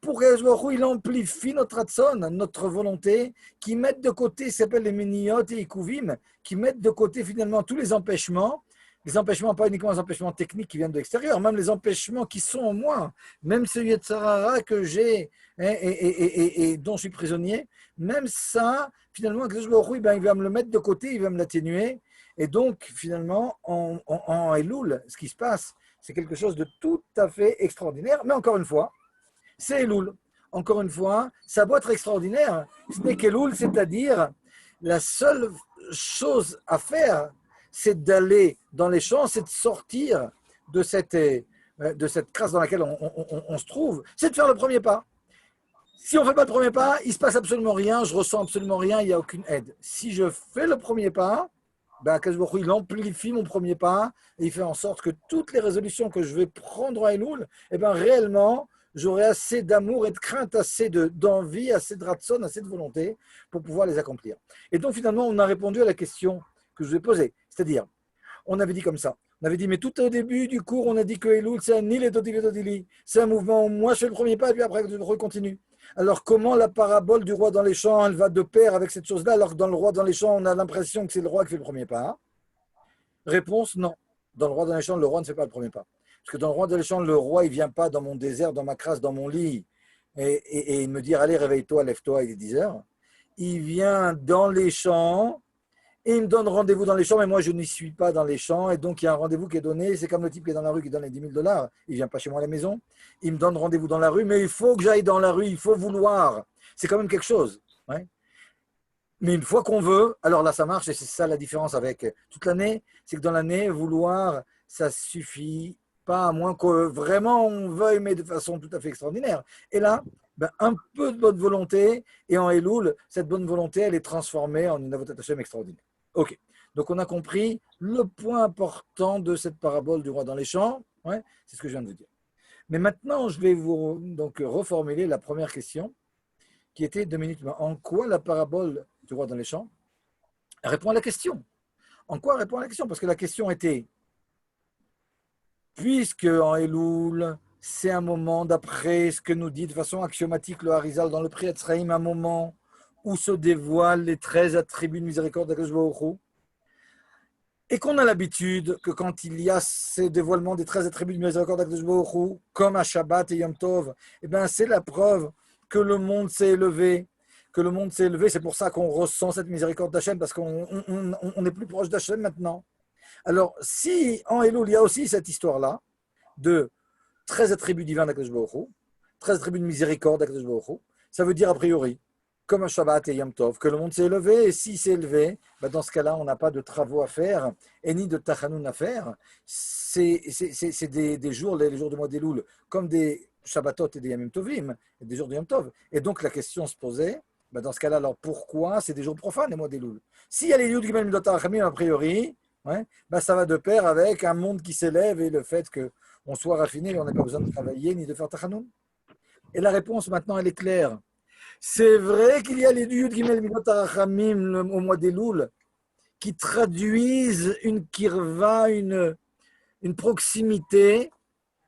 pour qu'il amplifie notre ratson, notre volonté, qui mettent de côté, ça s'appelle les Miniyot et Ikuvim, qui mettent de côté finalement tous les empêchements, pas uniquement les empêchements techniques qui viennent de l'extérieur, même les empêchements qui sont en moi, même ce Yetzer Hara que j'ai et dont je suis prisonnier, même ça, finalement, il va me le mettre de côté, il va me l'atténuer. Et donc, finalement, en Elul, ce qui se passe, c'est quelque chose de tout à fait extraordinaire, mais encore une fois, c'est Elul. Encore une fois, ça doit être extraordinaire. Ce n'est qu'Elul, c'est-à-dire la seule chose à faire, c'est d'aller dans les champs, c'est de sortir de cette crasse dans laquelle on se trouve, c'est de faire le premier pas. Si on ne fait pas le premier pas, il ne se passe absolument rien, je ressens absolument rien, il n'y a aucune aide. Si je fais le premier pas, ben, il amplifie mon premier pas et il fait en sorte que toutes les résolutions que je vais prendre à Elul, eh ben, réellement, j'aurai assez d'amour et de crainte, assez d'envie, assez de ratson, assez de volonté pour pouvoir les accomplir. Et donc finalement, on a répondu à la question que je vous ai posée. C'est-à-dire, on avait dit comme ça, On avait dit, mais tout au début du cours, on a dit que Elul, c'est un Nil et Dodili Dodili. C'est un mouvement où moi je fais le premier pas et puis après je recontinue. Alors comment la parabole du roi dans les champs, elle va de pair avec cette chose-là, alors que dans le roi dans les champs, on a l'impression que c'est le roi qui fait le premier pas? Réponse, non. Dans le roi dans les champs, le roi ne fait pas le premier pas. Parce que dans le roi dans les champs, le roi, il ne vient pas dans mon désert, dans ma crasse, dans mon lit, et me dire, allez, réveille-toi, lève-toi, il est 10 heures. Il vient dans les champs, et il me donne rendez-vous dans les champs, mais moi, je n'y suis pas dans les champs, et donc il y a un rendez-vous qui est donné. C'est comme le type qui est dans la rue, qui donne les 10 000 $. Il ne vient pas chez moi à la maison. Il me donne rendez-vous dans la rue, mais il faut que j'aille dans la rue, il faut vouloir. C'est quand même quelque chose. Ouais. Mais une fois qu'on veut, alors là, ça marche, et c'est ça la différence avec toute l'année, c'est que dans l'année, vouloir, ça suffit pas, à moins que vraiment on veuille, mais de façon tout à fait extraordinaire. Et là, ben, un peu de bonne volonté, et en Elul, cette bonne volonté, elle est transformée en une avodat Hashem extraordinaire. Ok, donc on a compris le point important de cette parabole du roi dans les champs, ouais, c'est ce que je viens de vous dire. Mais maintenant, je vais vous donc reformuler la première question, qui était 2 minutes. En quoi la parabole du roi dans les champs répond à la question? En quoi répond à la question? Parce que la question était, puisque en Elul, c'est un moment, d'après ce que nous dit de façon axiomatique le Harizal dans le Pri Etzraïm, un moment où se dévoilent les 13 attributs de miséricorde d'Akadosh Baruch Hu, et qu'on a l'habitude que quand il y a ce dévoilement des 13 attributs de miséricorde d'Akadosh Baruch Hu, comme à Shabbat et Yom Tov, eh bien, c'est la preuve que le monde s'est élevé, c'est pour ça qu'on ressent cette miséricorde d'Hachem, parce qu'on est plus proche d'Hachem maintenant. Alors, si en Elul, il y a aussi cette histoire-là, de 13 attributs divins d'Akadosh Baruch Hu, 13 attributs de miséricorde d'Akadosh Baruch Hu, ça veut dire a priori, comme un Shabbat et Yom Tov, que le monde s'est élevé, et s'il s'est élevé, ben dans ce cas-là, on n'a pas de travaux à faire, et ni de tachanoun à faire. C'est des jours, les jours du mois d'Elul, comme des Shabbatot et des Yom Tovim, et des jours de Yom Tov. Et donc la question se posait, ben dans ce cas-là, alors pourquoi c'est des jours profanes, les mois d'Elul? S'il y a les Yud Gimel Midot HaRachamim, a priori, ouais, ben ça va de pair avec un monde qui s'élève et le fait qu'on soit raffiné et on n'a pas besoin de travailler ni de faire tachanoun. Et la réponse maintenant, elle est claire. C'est vrai qu'il y a les Yud Gimel Midot HaRachamim au mois d'Elul qui traduisent une kirva, une proximité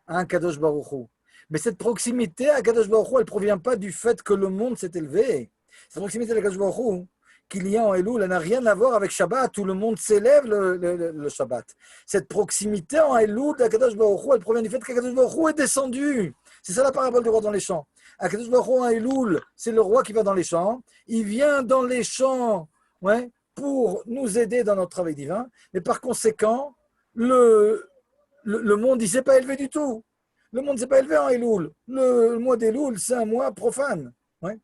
à un Kadosh Baruch Hu. Mais cette proximité à Kadosh Baruch Hu, elle ne provient pas du fait que le monde s'est élevé. Cette proximité à Kadosh Baruch Hu qu'il y a en Elul, elle n'a rien à voir avec Shabbat, où le monde s'élève le Shabbat. Cette proximité en Elul d'Akadosh Baruch Hu, elle provient du fait qu'Akadosh Baruch Hu est descendu. C'est ça la parabole du roi dans les champs. Akadosh Baruch Hu en Elul, c'est le roi qui va dans les champs. Il vient dans les champs, ouais, pour nous aider dans notre travail divin. Mais par conséquent, le monde, il ne s'est pas élevé du tout. Le monde ne s'est pas élevé en Elul. Le mois d'Elul, c'est un mois profane. Ouais.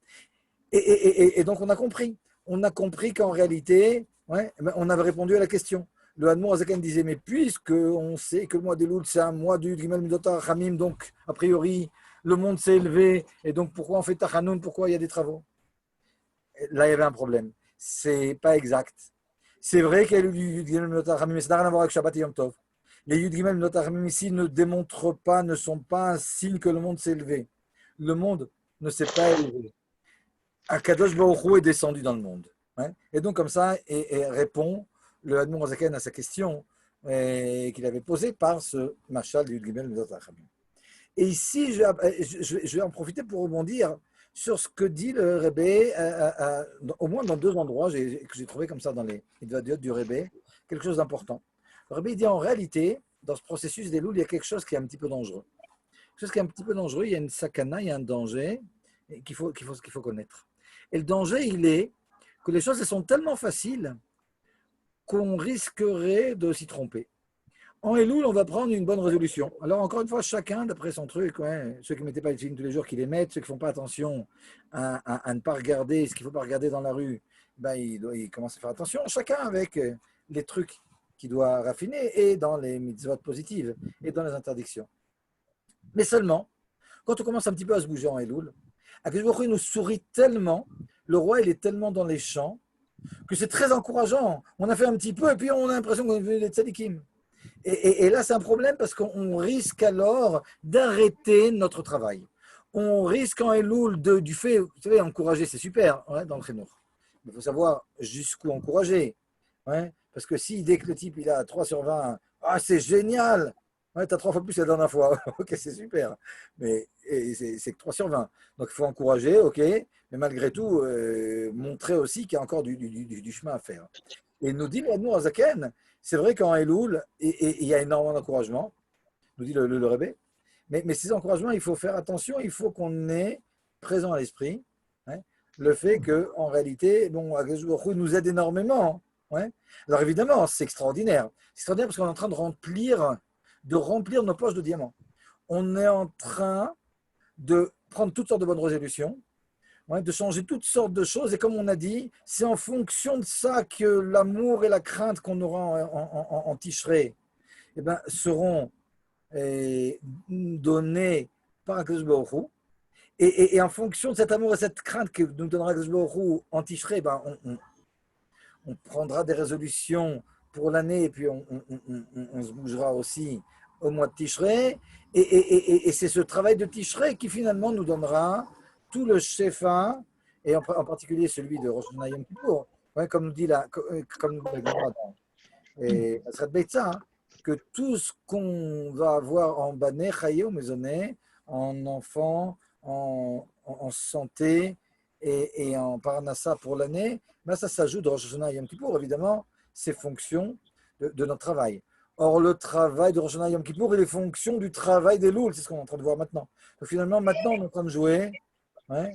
Et donc, on a compris. On a compris qu'en réalité, ouais, on avait répondu à la question. Le Hadmour Azaken disait, mais puisque on sait que le mois d'Elul, c'est un mois du Gimel Midot HaRachamim, donc, a priori, le monde s'est élevé, et donc, pourquoi on fait Tachanoun? Pourquoi il y a des travaux? Là, il y avait un problème. C'est pas exact. C'est vrai qu'il y a le Yud Gimel Midot HaRachamim, mais ça n'a rien à voir avec Shabbat et Yom Tov. Les Yud Gimel Midot HaRachamim ici ne démontrent pas, ne sont pas un signe que le monde s'est élevé. Le monde ne s'est pas élevé. Akadosh Baruch Hu est descendu dans le monde. Hein. Et donc, comme ça, et répond le Hadmour Azaken à sa question qu'il avait posée par ce machal du Gimel Midot HaRachamim. Et ici, je vais en profiter pour rebondir sur ce que dit le Rebbe, au moins dans 2 endroits que j'ai trouvé comme ça dans les Dvadiot du Rebbe, quelque chose d'important. Le Rebbe dit en réalité, dans ce processus des loups, il y a quelque chose qui est un petit peu dangereux. Quelque chose qui est un petit peu dangereux, il y a une sakana, il y a un danger qu'il faut connaître. Et le danger, il est que les choses elles sont tellement faciles qu'on risquerait de s'y tromper. En Elul, on va prendre une bonne résolution. Alors, encore une fois, chacun, d'après son truc, ouais, ceux qui ne mettaient pas les films tous les jours, qui les mettent, ceux qui ne font pas attention à ne pas regarder ce qu'il ne faut pas regarder dans la rue, ben, ils commencent à faire attention. Chacun avec les trucs qu'il doit raffiner et dans les mitzvot positives et dans les interdictions. Mais seulement, quand on commence un petit peu à se bouger en Elul, Akadosh Baruch Hu nous sourit tellement, le roi il est tellement dans les champs, que c'est très encourageant. On a fait un petit peu et puis on a l'impression qu'on est devenu des tzadikim. Et là c'est un problème parce qu'on risque alors d'arrêter notre travail. On risque en Elul du fait, vous savez, encourager c'est super ouais, dans le Chinour. Il faut savoir jusqu'où encourager. Ouais, parce que si dès que le type il a 3/20 Ah, c'est génial! Ouais, tu as 3 fois plus que la dernière fois. Ok, c'est super. Mais c'est que 3 sur 20. Donc il faut encourager, ok, mais malgré tout, montrer aussi qu'il y a encore du chemin à faire. Et nous dit l'Admour Azaken, c'est vrai qu'en Elul, il y a énormément d'encouragement, nous dit le Rebbe, mais ces encouragements, il faut faire attention, il faut qu'on ait présent à l'esprit hein, le fait qu'en réalité, bon, Akadosh Baruch Hu nous aide énormément. Ouais. Alors évidemment, c'est extraordinaire. C'est extraordinaire parce qu'on est en train de remplir nos poches de diamants. On est en train de prendre toutes sortes de bonnes résolutions, ouais, de changer toutes sortes de choses. Et comme on a dit, c'est en fonction de ça que l'amour et la crainte qu'on aura en Tishrei eh ben, seront donnés par Akadosh Baruch Hu. Et en fonction de cet amour et cette crainte que nous donnera Akadosh Baruch Hu en Tishrei, ben, on prendra des résolutions pour l'année et puis on se bougera aussi au mois de Tishrei. Et c'est ce travail de Tishrei qui finalement nous donnera tout le Shefa, et en particulier celui de Rosh Hashanah Yom Kippour, ouais, comme nous dit la Gemara dans Masechet Beitza, que tout ce qu'on va avoir en Bané, Chayé ou Maisonné, en enfant, en santé et en Parnassa pour l'année, ben ça s'ajoute dans Rosh Hashanah et Yom Kippour, évidemment, c'est fonction de notre travail. Or, le travail de Rosh Hashanah et Yom Kippour, il est fonction du travail des louls, c'est ce qu'on est en train de voir maintenant. Donc, finalement, maintenant, on est en train de jouer ouais,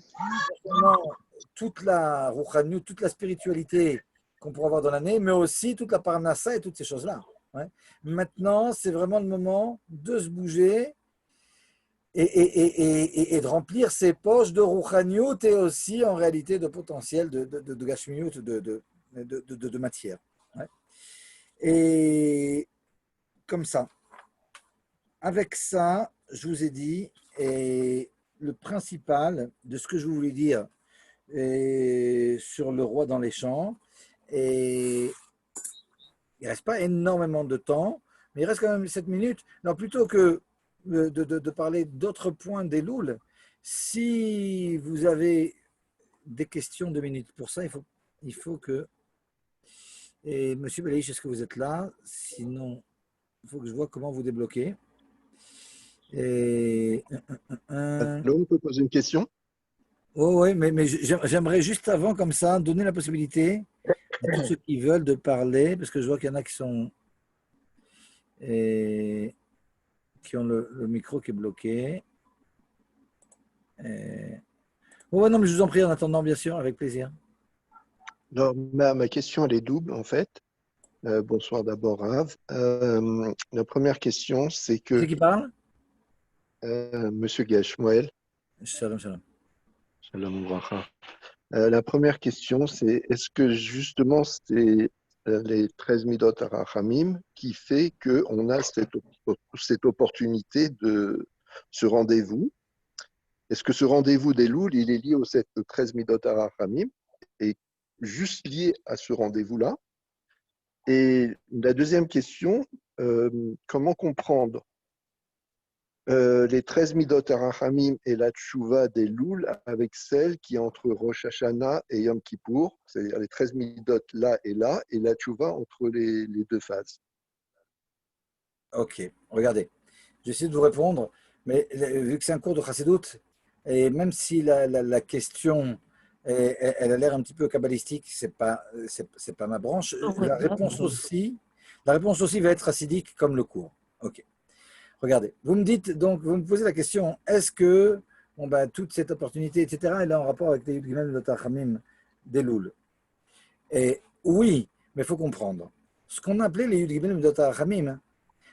toute la rouchaniout, toute la spiritualité qu'on pourra avoir dans l'année, mais aussi toute la parnassa et toutes ces choses-là. Ouais. Maintenant, c'est vraiment le moment de se bouger et de remplir ses poches de rouchaniout et aussi en réalité de potentiel de gashmiout, de matière. Ouais. Et comme ça, avec ça, je vous ai dit, et le principal de ce que je voulais dire sur le roi dans les champs. Et il ne reste pas énormément de temps, mais il reste quand même 7 minutes. Alors plutôt que de parler d'autres points des louls, si vous avez des questions 2 minutes pour ça, il faut que... Et Monsieur Belaïch, est-ce que vous êtes là? Sinon, il faut que je vois comment vous débloquer. Et... Allô, on peut poser une question? Oh, oui, mais j'aimerais juste avant, comme ça, donner la possibilité à tous ceux qui veulent de parler, parce que je vois qu'il y en a qui ont le micro qui est bloqué. Oh, non, mais je vous en prie, en attendant, bien sûr, avec plaisir. Alors, ma question, elle est double, en fait. Bonsoir d'abord, Rav. La première question, c'est C'est que qui parle? Monsieur Gashmuel, Shalom, shalom. Shalom Ouvracha. La première question, c'est est-ce que justement c'est les 13 Midot Arachamim qui fait qu'on a cette opportunité de ce rendez-vous? Est-ce que ce rendez-vous des Louls, il est lié aux 13 Midot Arachamim et juste lié à ce rendez-vous-là? Et la deuxième question, comment comprendre les 13 Midot Arachamim et la Tchouva des Louls avec celle qui est entre Rosh Hashanah et Yom Kippour, c'est-à-dire les 13 Midot là, et la Tchouva entre les deux phases. Ok, regardez. Je vais essayer de vous répondre, mais vu que c'est un cours de Chassidut, et même si la question, elle a l'air un petit peu kabbalistique, c'est pas ma branche, la réponse aussi va être chassidique comme le cours. Ok. Regardez, vous me posez la question, est-ce que toute cette opportunité, etc., elle est en rapport avec les Yud Gimel de Tachamim des Louls? Et oui, mais il faut comprendre. Ce qu'on appelait les Yud Gimel de Tachamim,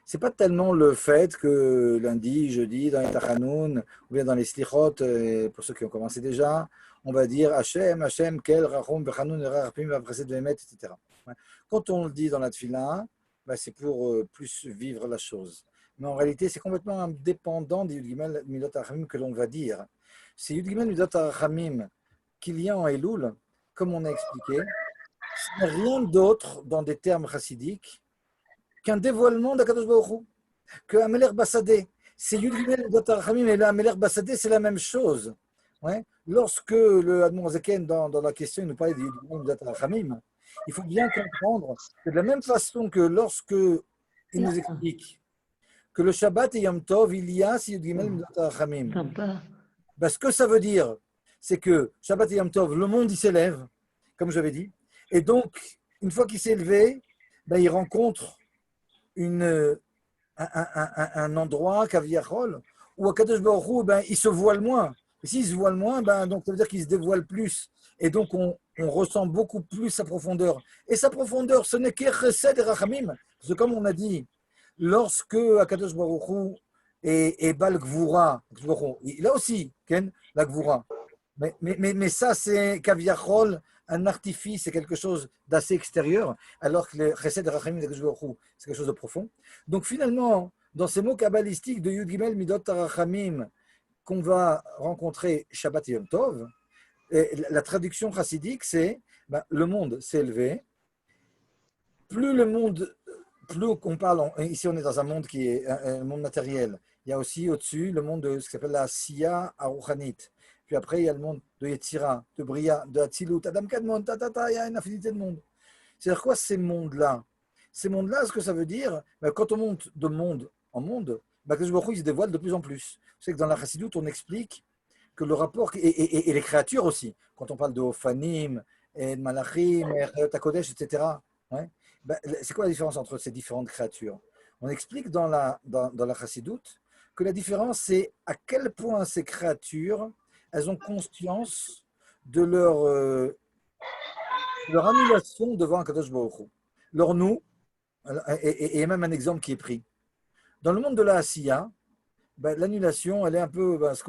c'est pas tellement le fait que lundi, jeudi, dans les Tachanoun, ou bien dans les Slichot, pour ceux qui ont commencé déjà, on va dire Hachem, Hachem, Kel, Rachum, Bechanoun, Rachapim, Vapreset, Vehemet, etc. Quand on le dit dans la Tfila, c'est pour plus vivre la chose. Mais en réalité, c'est complètement indépendant des Yud Gimel Midot Harachamim que l'on va dire. Ces Yud Gimel Midot Harachamim qu'il y a en Elul, comme on a expliqué, ce n'est rien d'autre dans des termes chassidiques qu'un dévoilement d'Akadosh Baruch Hu, que Ameler Bassadeh. C'est Yud Gimel Midot Harachamim et le Ameler Bassadeh, c'est la même chose. Ouais. Lorsque le Admor Zaken, dans la question, il nous parlait des Yud Gimel Midot Harachamim, il faut bien comprendre que de la même façon que lorsque il nous explique que le Shabbat et Yom Tov, il y a si Yud Gimel Midot HaRachamim. Ben, ce que ça veut dire, c'est que Shabbat et Yom Tov, le monde il s'élève, comme j'avais dit, et donc, une fois qu'il s'est élevé, ben, il rencontre un endroit, Kaviachol, où Akadosh Baruch Hu, ben, il se voile moins. Et s'il se voile moins, ben, donc, ça veut dire qu'il se dévoile plus. Et donc, on ressent beaucoup plus sa profondeur. Et sa profondeur, ce n'est que Chesed et Rachamim. Parce que comme on a dit, lorsque Akadosh Baruch Hu est Bal Gvura, il a aussi Ken, la Gvura. Mais ça, c'est Kaviachol, un artifice, c'est quelque chose d'assez extérieur, alors que le Chesed et Rachamim, c'est quelque chose de profond. Donc finalement, dans ces mots kabbalistiques de Yud Gimel Midot Rachamim qu'on va rencontrer Shabbat et Yom Tov, et la traduction chassidique, c'est le monde s'est élevé. Plus le monde, plus qu'on parle, ici on est dans un monde qui est un monde matériel. Il y a aussi au-dessus le monde de ce qui s'appelle la Siya Aruchanit. Puis après, il y a le monde de Yetzira, de Bria, de Hatzilut, Adam Kadmon, il y a une infinité de mondes. C'est-à-dire quoi ces mondes-là? Ces mondes-là, ce que ça veut dire, quand on monte de monde en monde, Kadosh Baruch Hu, il se dévoile de plus en plus. Vous savez que dans la Chassidut, on explique que le rapport, et les créatures aussi, quand on parle de Ophanim, et de Malachim, et Chayot HaKodesh, etc., ouais, c'est quoi la différence entre ces différentes créatures? On explique dans la Chassidut que la différence, c'est à quel point ces créatures, elles ont conscience de leur annulation devant un Kadosh Baruch Hu. Leur nous, et même un exemple qui est pris. Dans le monde de la Asiya, l'annulation, elle est un peu ce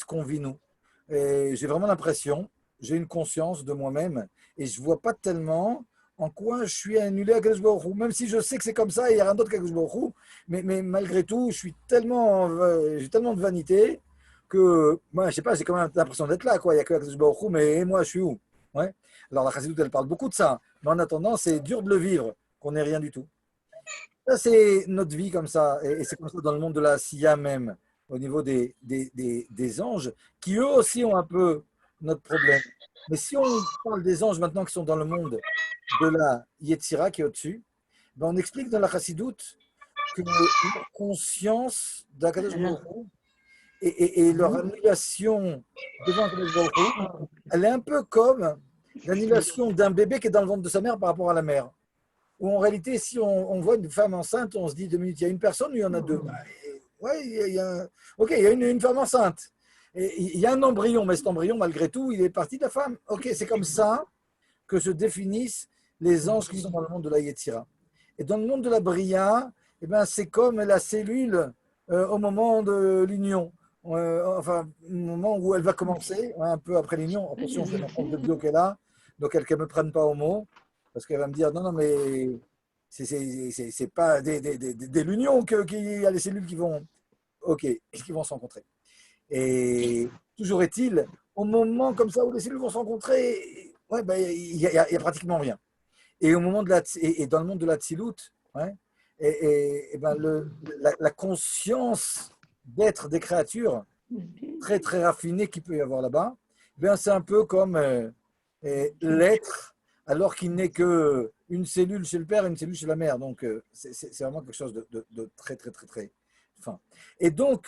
qu'on vit nous. Et j'ai vraiment l'impression, j'ai une conscience de moi-même, et je ne vois pas tellement en quoi je suis annulé à Kadosh Baruch Hu, même si je sais que c'est comme ça, et il n'y a rien d'autre qu'à Kadosh Baruch Hu, mais malgré tout, j'ai tellement de vanité que, moi, je sais pas, j'ai quand même l'impression d'être là, quoi. Il n'y a que Kadosh Baruch Hu, mais moi, je suis où? Ouais. Alors la Chassidut, elle parle beaucoup de ça, mais en attendant, c'est dur de le vivre, qu'on n'ait rien du tout. Ça, c'est notre vie comme ça, et c'est comme ça dans le monde de la Siya même, au niveau des anges, qui eux aussi ont un peu notre problème. Mais si on parle des anges maintenant qui sont dans le monde de la Yetzira qui est au-dessus, on explique dans la Chassidut que leur conscience d'Akadosh Baruch Hu et leur annulation devant Akadosh Baruch Hu, elle est un peu comme l'annulation d'un bébé qui est dans le ventre de sa mère par rapport à la mère. Ou en réalité, si on voit une femme enceinte, on se dit 2 minutes, il y a une personne ou il y en a deux? Oui, il y a une femme enceinte. Et il y a un embryon, mais cet embryon, malgré tout, il est parti de la femme. Ok, c'est comme ça que se définissent les anges qui sont dans le monde de la Yetzira. Et dans le monde de la Bria, c'est comme la cellule au moment de l'union. Enfin, au moment où elle va commencer, un peu après l'union. Attention, c'est ma prof de bio qu'elle a, donc qu'elle ne me prenne pas au mot. Parce qu'elle va me dire, non, mais c'est pas dès l'union qu'il y a les cellules qui vont se rencontrer. Et toujours est-il, au moment comme ça où les cellules vont se rencontrer, il y a pratiquement rien. Et au moment et dans le monde de la Tzilut, la conscience d'être des créatures très très raffinées qu'il peut y avoir là-bas, c'est un peu comme l'être, alors qu'il n'est qu'une cellule chez le père et une cellule chez la mère. Donc, c'est vraiment quelque chose de très, très, très, très fin. Et donc,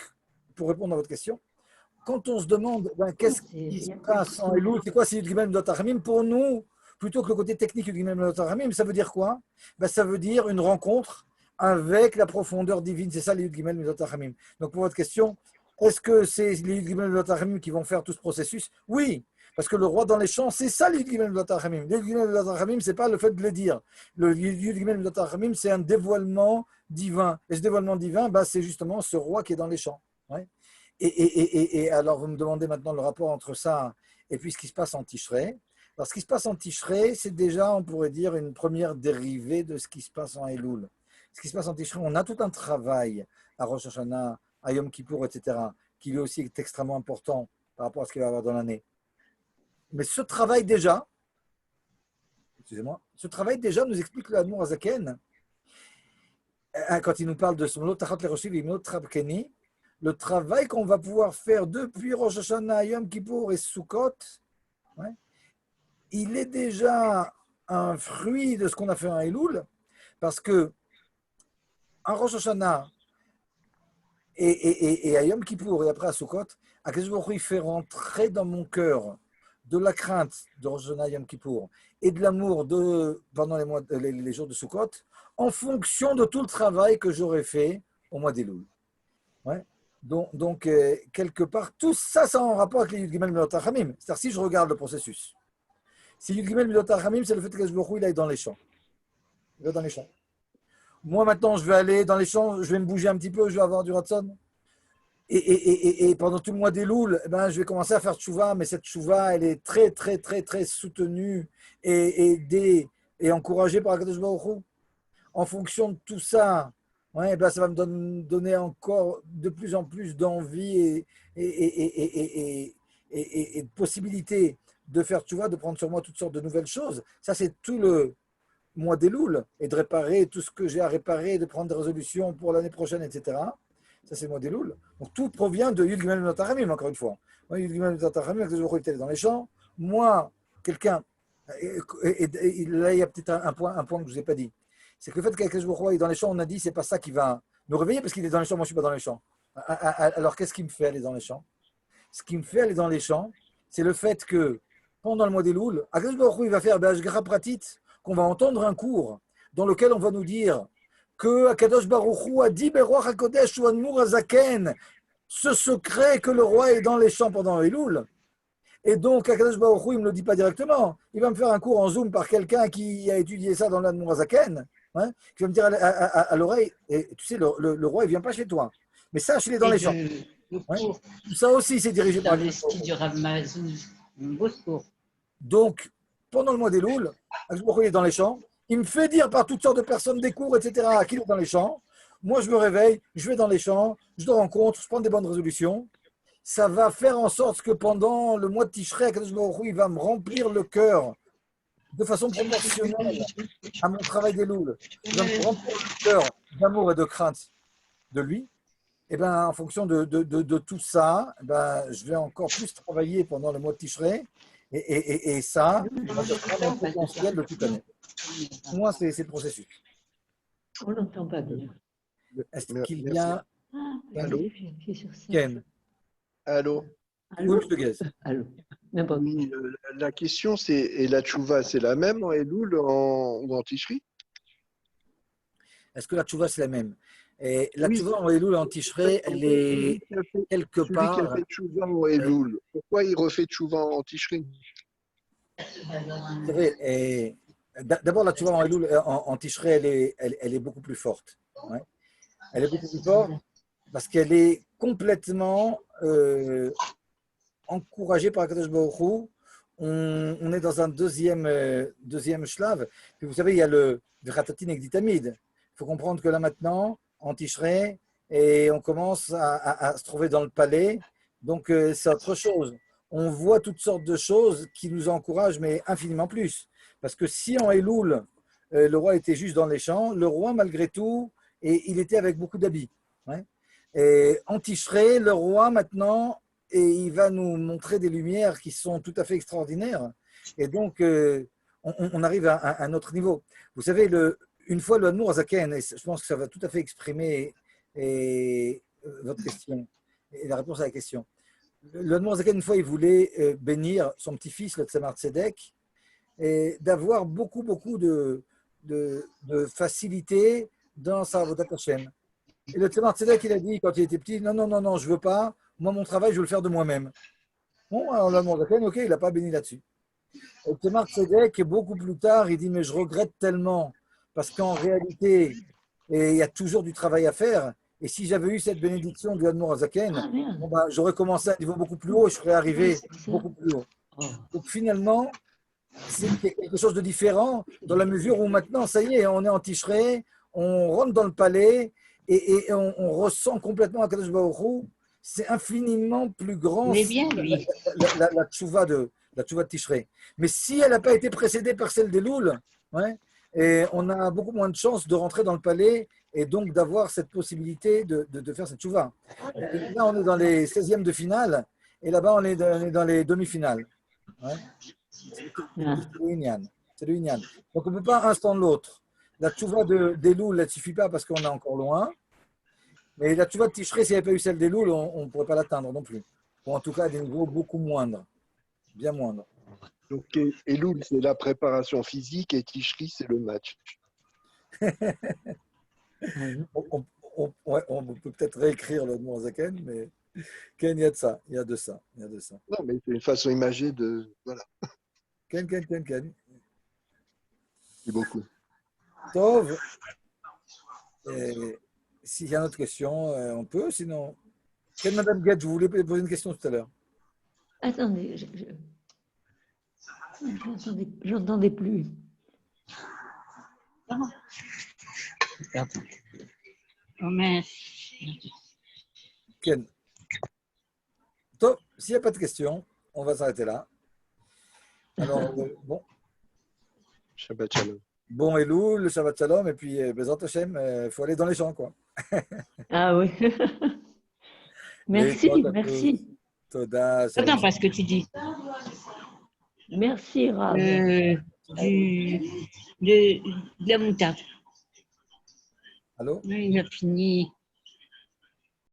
pour répondre à votre question, quand on se demande qu'est-ce qui se passe en Elul, c'est quoi c'est Yud Gimel Midot HaRachamim, pour nous, plutôt que le côté technique Yud Gimel Midot HaRachamim, ça veut dire quoi? Ça veut dire une rencontre avec la profondeur divine. C'est ça les Yud Gimel Midot HaRachamim. Donc, pour votre question, est-ce que c'est les Yud Gimel Midot HaRachamim qui vont faire tout ce processus? Oui. Parce que le roi dans les champs, c'est ça le Yud Gimel Midot HaRachamim. Le Yud Gimel Midot HaRachamim, ce n'est pas le fait de le dire. Le Yud Gimel Midot HaRachamim, c'est un dévoilement divin. Et ce dévoilement divin, c'est justement ce roi qui est dans les champs. Ouais. Et alors, vous me demandez maintenant le rapport entre ça et puis ce qui se passe en Tishrei. Alors, ce qui se passe en Tishrei, c'est déjà, on pourrait dire, une première dérivée de ce qui se passe en Elul. Ce qui se passe en Tishrei, on a tout un travail à Rosh Hashanah, à Yom Kippour, etc., qui lui aussi est extrêmement important par rapport à ce qu'il va y avoir dans l'année. Mais ce travail déjà, nous explique l'Admor Hazaken, quand il nous parle de son Tachot Leroshi Vimot Trabkeni, le travail qu'on va pouvoir faire depuis Rosh Hashanah, Yom Kippour et Sukkot, il est déjà un fruit de ce qu'on a fait en Elul, parce que un Rosh Hashanah et à Yom Kippour et après à Sukkot, Akadosh Baruch Hu, il fait rentrer dans mon cœur de la crainte de Rosh Hashanah Yom Kippour et de l'amour pendant les jours de Sukkot en fonction de tout le travail que j'aurais fait au mois d'Elul. Ouais. Donc quelque part, tout ça, c'est en rapport avec les Yud Gimel Milot HaChamim. C'est-à-dire, si je regarde le processus, si Yud Gimel Milot HaChamim, c'est le fait que Akadosh Baruch Hu, il aille dans les champs. Il va dans les champs. Moi, maintenant, je vais aller dans les champs, je vais me bouger un petit peu, je vais avoir du ratson. Et pendant tout le mois d'Elul, je vais commencer à faire tchouva, mais cette tchouva, elle est très, très, très, très soutenue et aidée et encouragée par Akadosh Baruch Hu. En fonction de tout ça, ça va me donner encore de plus en plus d'envie et de possibilités de faire tchouva, de prendre sur moi toutes sortes de nouvelles choses. Ça, c'est tout le mois d'Elul, et de réparer tout ce que j'ai à réparer, de prendre des résolutions pour l'année prochaine, etc. Ça, c'est le mois d'Elul. Donc, tout provient de Yud Gimel Milot HaChamim, encore une fois. Yud Gimel Milot HaChamim, que je était dans les champs. Moi, quelqu'un, et là, il y a peut-être un point que je ne vous ai pas dit. C'est que le fait qu'Akadosh Baruch Hu est dans les champs, on a dit, c'est pas ça qui va nous réveiller, parce qu'il est dans les champs, moi, je ne suis pas dans les champs. Alors, qu'est-ce qui me fait aller dans les champs? Ce qui me fait aller dans les champs, c'est le fait que, pendant le mois d'Elul, Akadosh Baruch Hu, il va faire Be'ashgacha Pratit, qu'on va entendre un cours dans lequel on va nous dire que Akadosh Baruch Hu a dit Beruach HaKodesh ou Admur HaZaken, ce secret que le roi est dans les champs pendant Elul. Et donc, Akadosh Baruch Hu, il ne me le dit pas directement. Il va me faire un cours en Zoom par quelqu'un qui a étudié ça dans l'Admur HaZaken, qui va me dire à l'oreille, et tu sais, le roi, il ne vient pas chez toi. Mais sache, il est dans les champs. Tout ça aussi, c'est dirigé par le style du Rav Mazouz, un beau cours. Donc, pendant le mois d'Elul, Akadosh Baruch Hu est dans les champs. Il me fait dire par toutes sortes de personnes des cours, etc., qu'il est dans les champs. Moi, je me réveille, je vais dans les champs, je le rencontre, je prends des bonnes résolutions. Ça va faire en sorte que pendant le mois de Tishrei, Akadosh Baruch Hu, il va me remplir le cœur de façon proportionnelle à mon travail d'Elul. Il va me remplir le cœur d'amour et de crainte de lui. Et en fonction de tout ça, je vais encore plus travailler pendant le mois de Tishrei. Et ça, va être un potentiel de toute l'année. Pour moi, c'est le processus. On n'entend pas bien. Est-ce qu'il y a Allô, j'ai appuyé sur ça. Ken? Allô? Allô? Oui, je te gaze. Allô? N'importe. Oui, la question, c'est, et la tchouva, c'est la même en Elul ou en Tishri? Est-ce que la tchouva, c'est la même? Et la Oui. tchouva en Elul et en Tishrei, elle est quelque Celui part. qui a fait tchouva en Elul, pourquoi il refait tchouva en Tishri? Vous savez, d'abord, la tchouva en Elul, en Tishrei, elle est beaucoup plus forte. Elle est beaucoup plus forte parce qu'elle est complètement encouragée par Akadosh Baruch Hu. On est dans un deuxième shlav. Puis vous savez, il y a le V'chatatin Egditamid. Il faut comprendre que là maintenant, en Tishrei, et on commence à se trouver dans le palais. Donc, c'est autre chose. On voit toutes sortes de choses qui nous encouragent, mais infiniment plus. Parce que si en Elul, le roi était juste dans les champs, le roi, malgré tout, et il était avec beaucoup d'habits. Et en Tishrei, le roi, maintenant, il va nous montrer des lumières qui sont tout à fait extraordinaires. Et donc, on arrive à un autre niveau. Vous savez, une fois le Admor HaZaken, et je pense que ça va tout à fait exprimer votre question, et la réponse à la question. Le Admor HaZaken, une fois, il voulait bénir son petit-fils, le Tzemar Tzedek, et d'avoir beaucoup de facilité dans sa Avodat Hashem. Et le Tzemar Tzedek, il a dit, quand il était petit, non, je ne veux pas. Moi, mon travail, je veux le faire de moi-même. Bon, alors l'Admor HaZaken, ok, il n'a pas béni là-dessus. Et le Tzemar Tzedek, beaucoup plus tard, il dit, mais je regrette tellement, parce qu'en réalité, il y a toujours du travail à faire. Et si j'avais eu cette bénédiction du Admor HaZaken, j'aurais commencé à un niveau beaucoup plus haut, je serais arrivé beaucoup plus haut. Donc finalement, c'est quelque chose de différent dans la mesure où maintenant, ça y est, on est en Tishrei, on rentre dans le palais et on ressent complètement Akadosh Baruch Hu. C'est infiniment plus grand. Mais bien, lui. La tchouva de Tishrei. Mais si elle n'a pas été précédée par celle d'Elul, et on a beaucoup moins de chances de rentrer dans le palais et donc d'avoir cette possibilité de faire cette tchouva. Là, on est dans les 16e de finale et là-bas, on est dans les demi-finales. C'est le Inyan. Donc, on ne peut pas un sans l'autre. La tchouva d'Elul, elle ne suffit pas parce qu'on est encore loin. Mais la tchouva de Tishrei, s'il n'y avait pas eu celle d'Elul, on ne pourrait pas l'atteindre non plus. Ou en tout cas, à des niveaux beaucoup moindres. Bien moindres. Donc, Elul, c'est la préparation physique et Tishri, c'est le match. On peut peut-être réécrire le mot Zaken, mais Ken, il y a de ça. Il y a de ça. Non, mais c'est une façon imagée de. Voilà, Ken. c'est beaucoup. Tov. S'il y a une autre question, on peut. Sinon, Ken, Madame Guette, je voulais poser une question tout à l'heure. Attendez, j'entendais plus. Ken. Tov, s'il n'y a pas de questions, on va s'arrêter là. Alors, bon. Shabbat Shalom. Bon Elul, le Shabbat Shalom, et puis Bezrat Hashem, il faut aller dans les champs, quoi. Ah oui. Merci, Et toi, merci. Toda, Attends, pas ce que tu dis. Merci, Rav. De la moutarde. Allô? Oui, il a fini.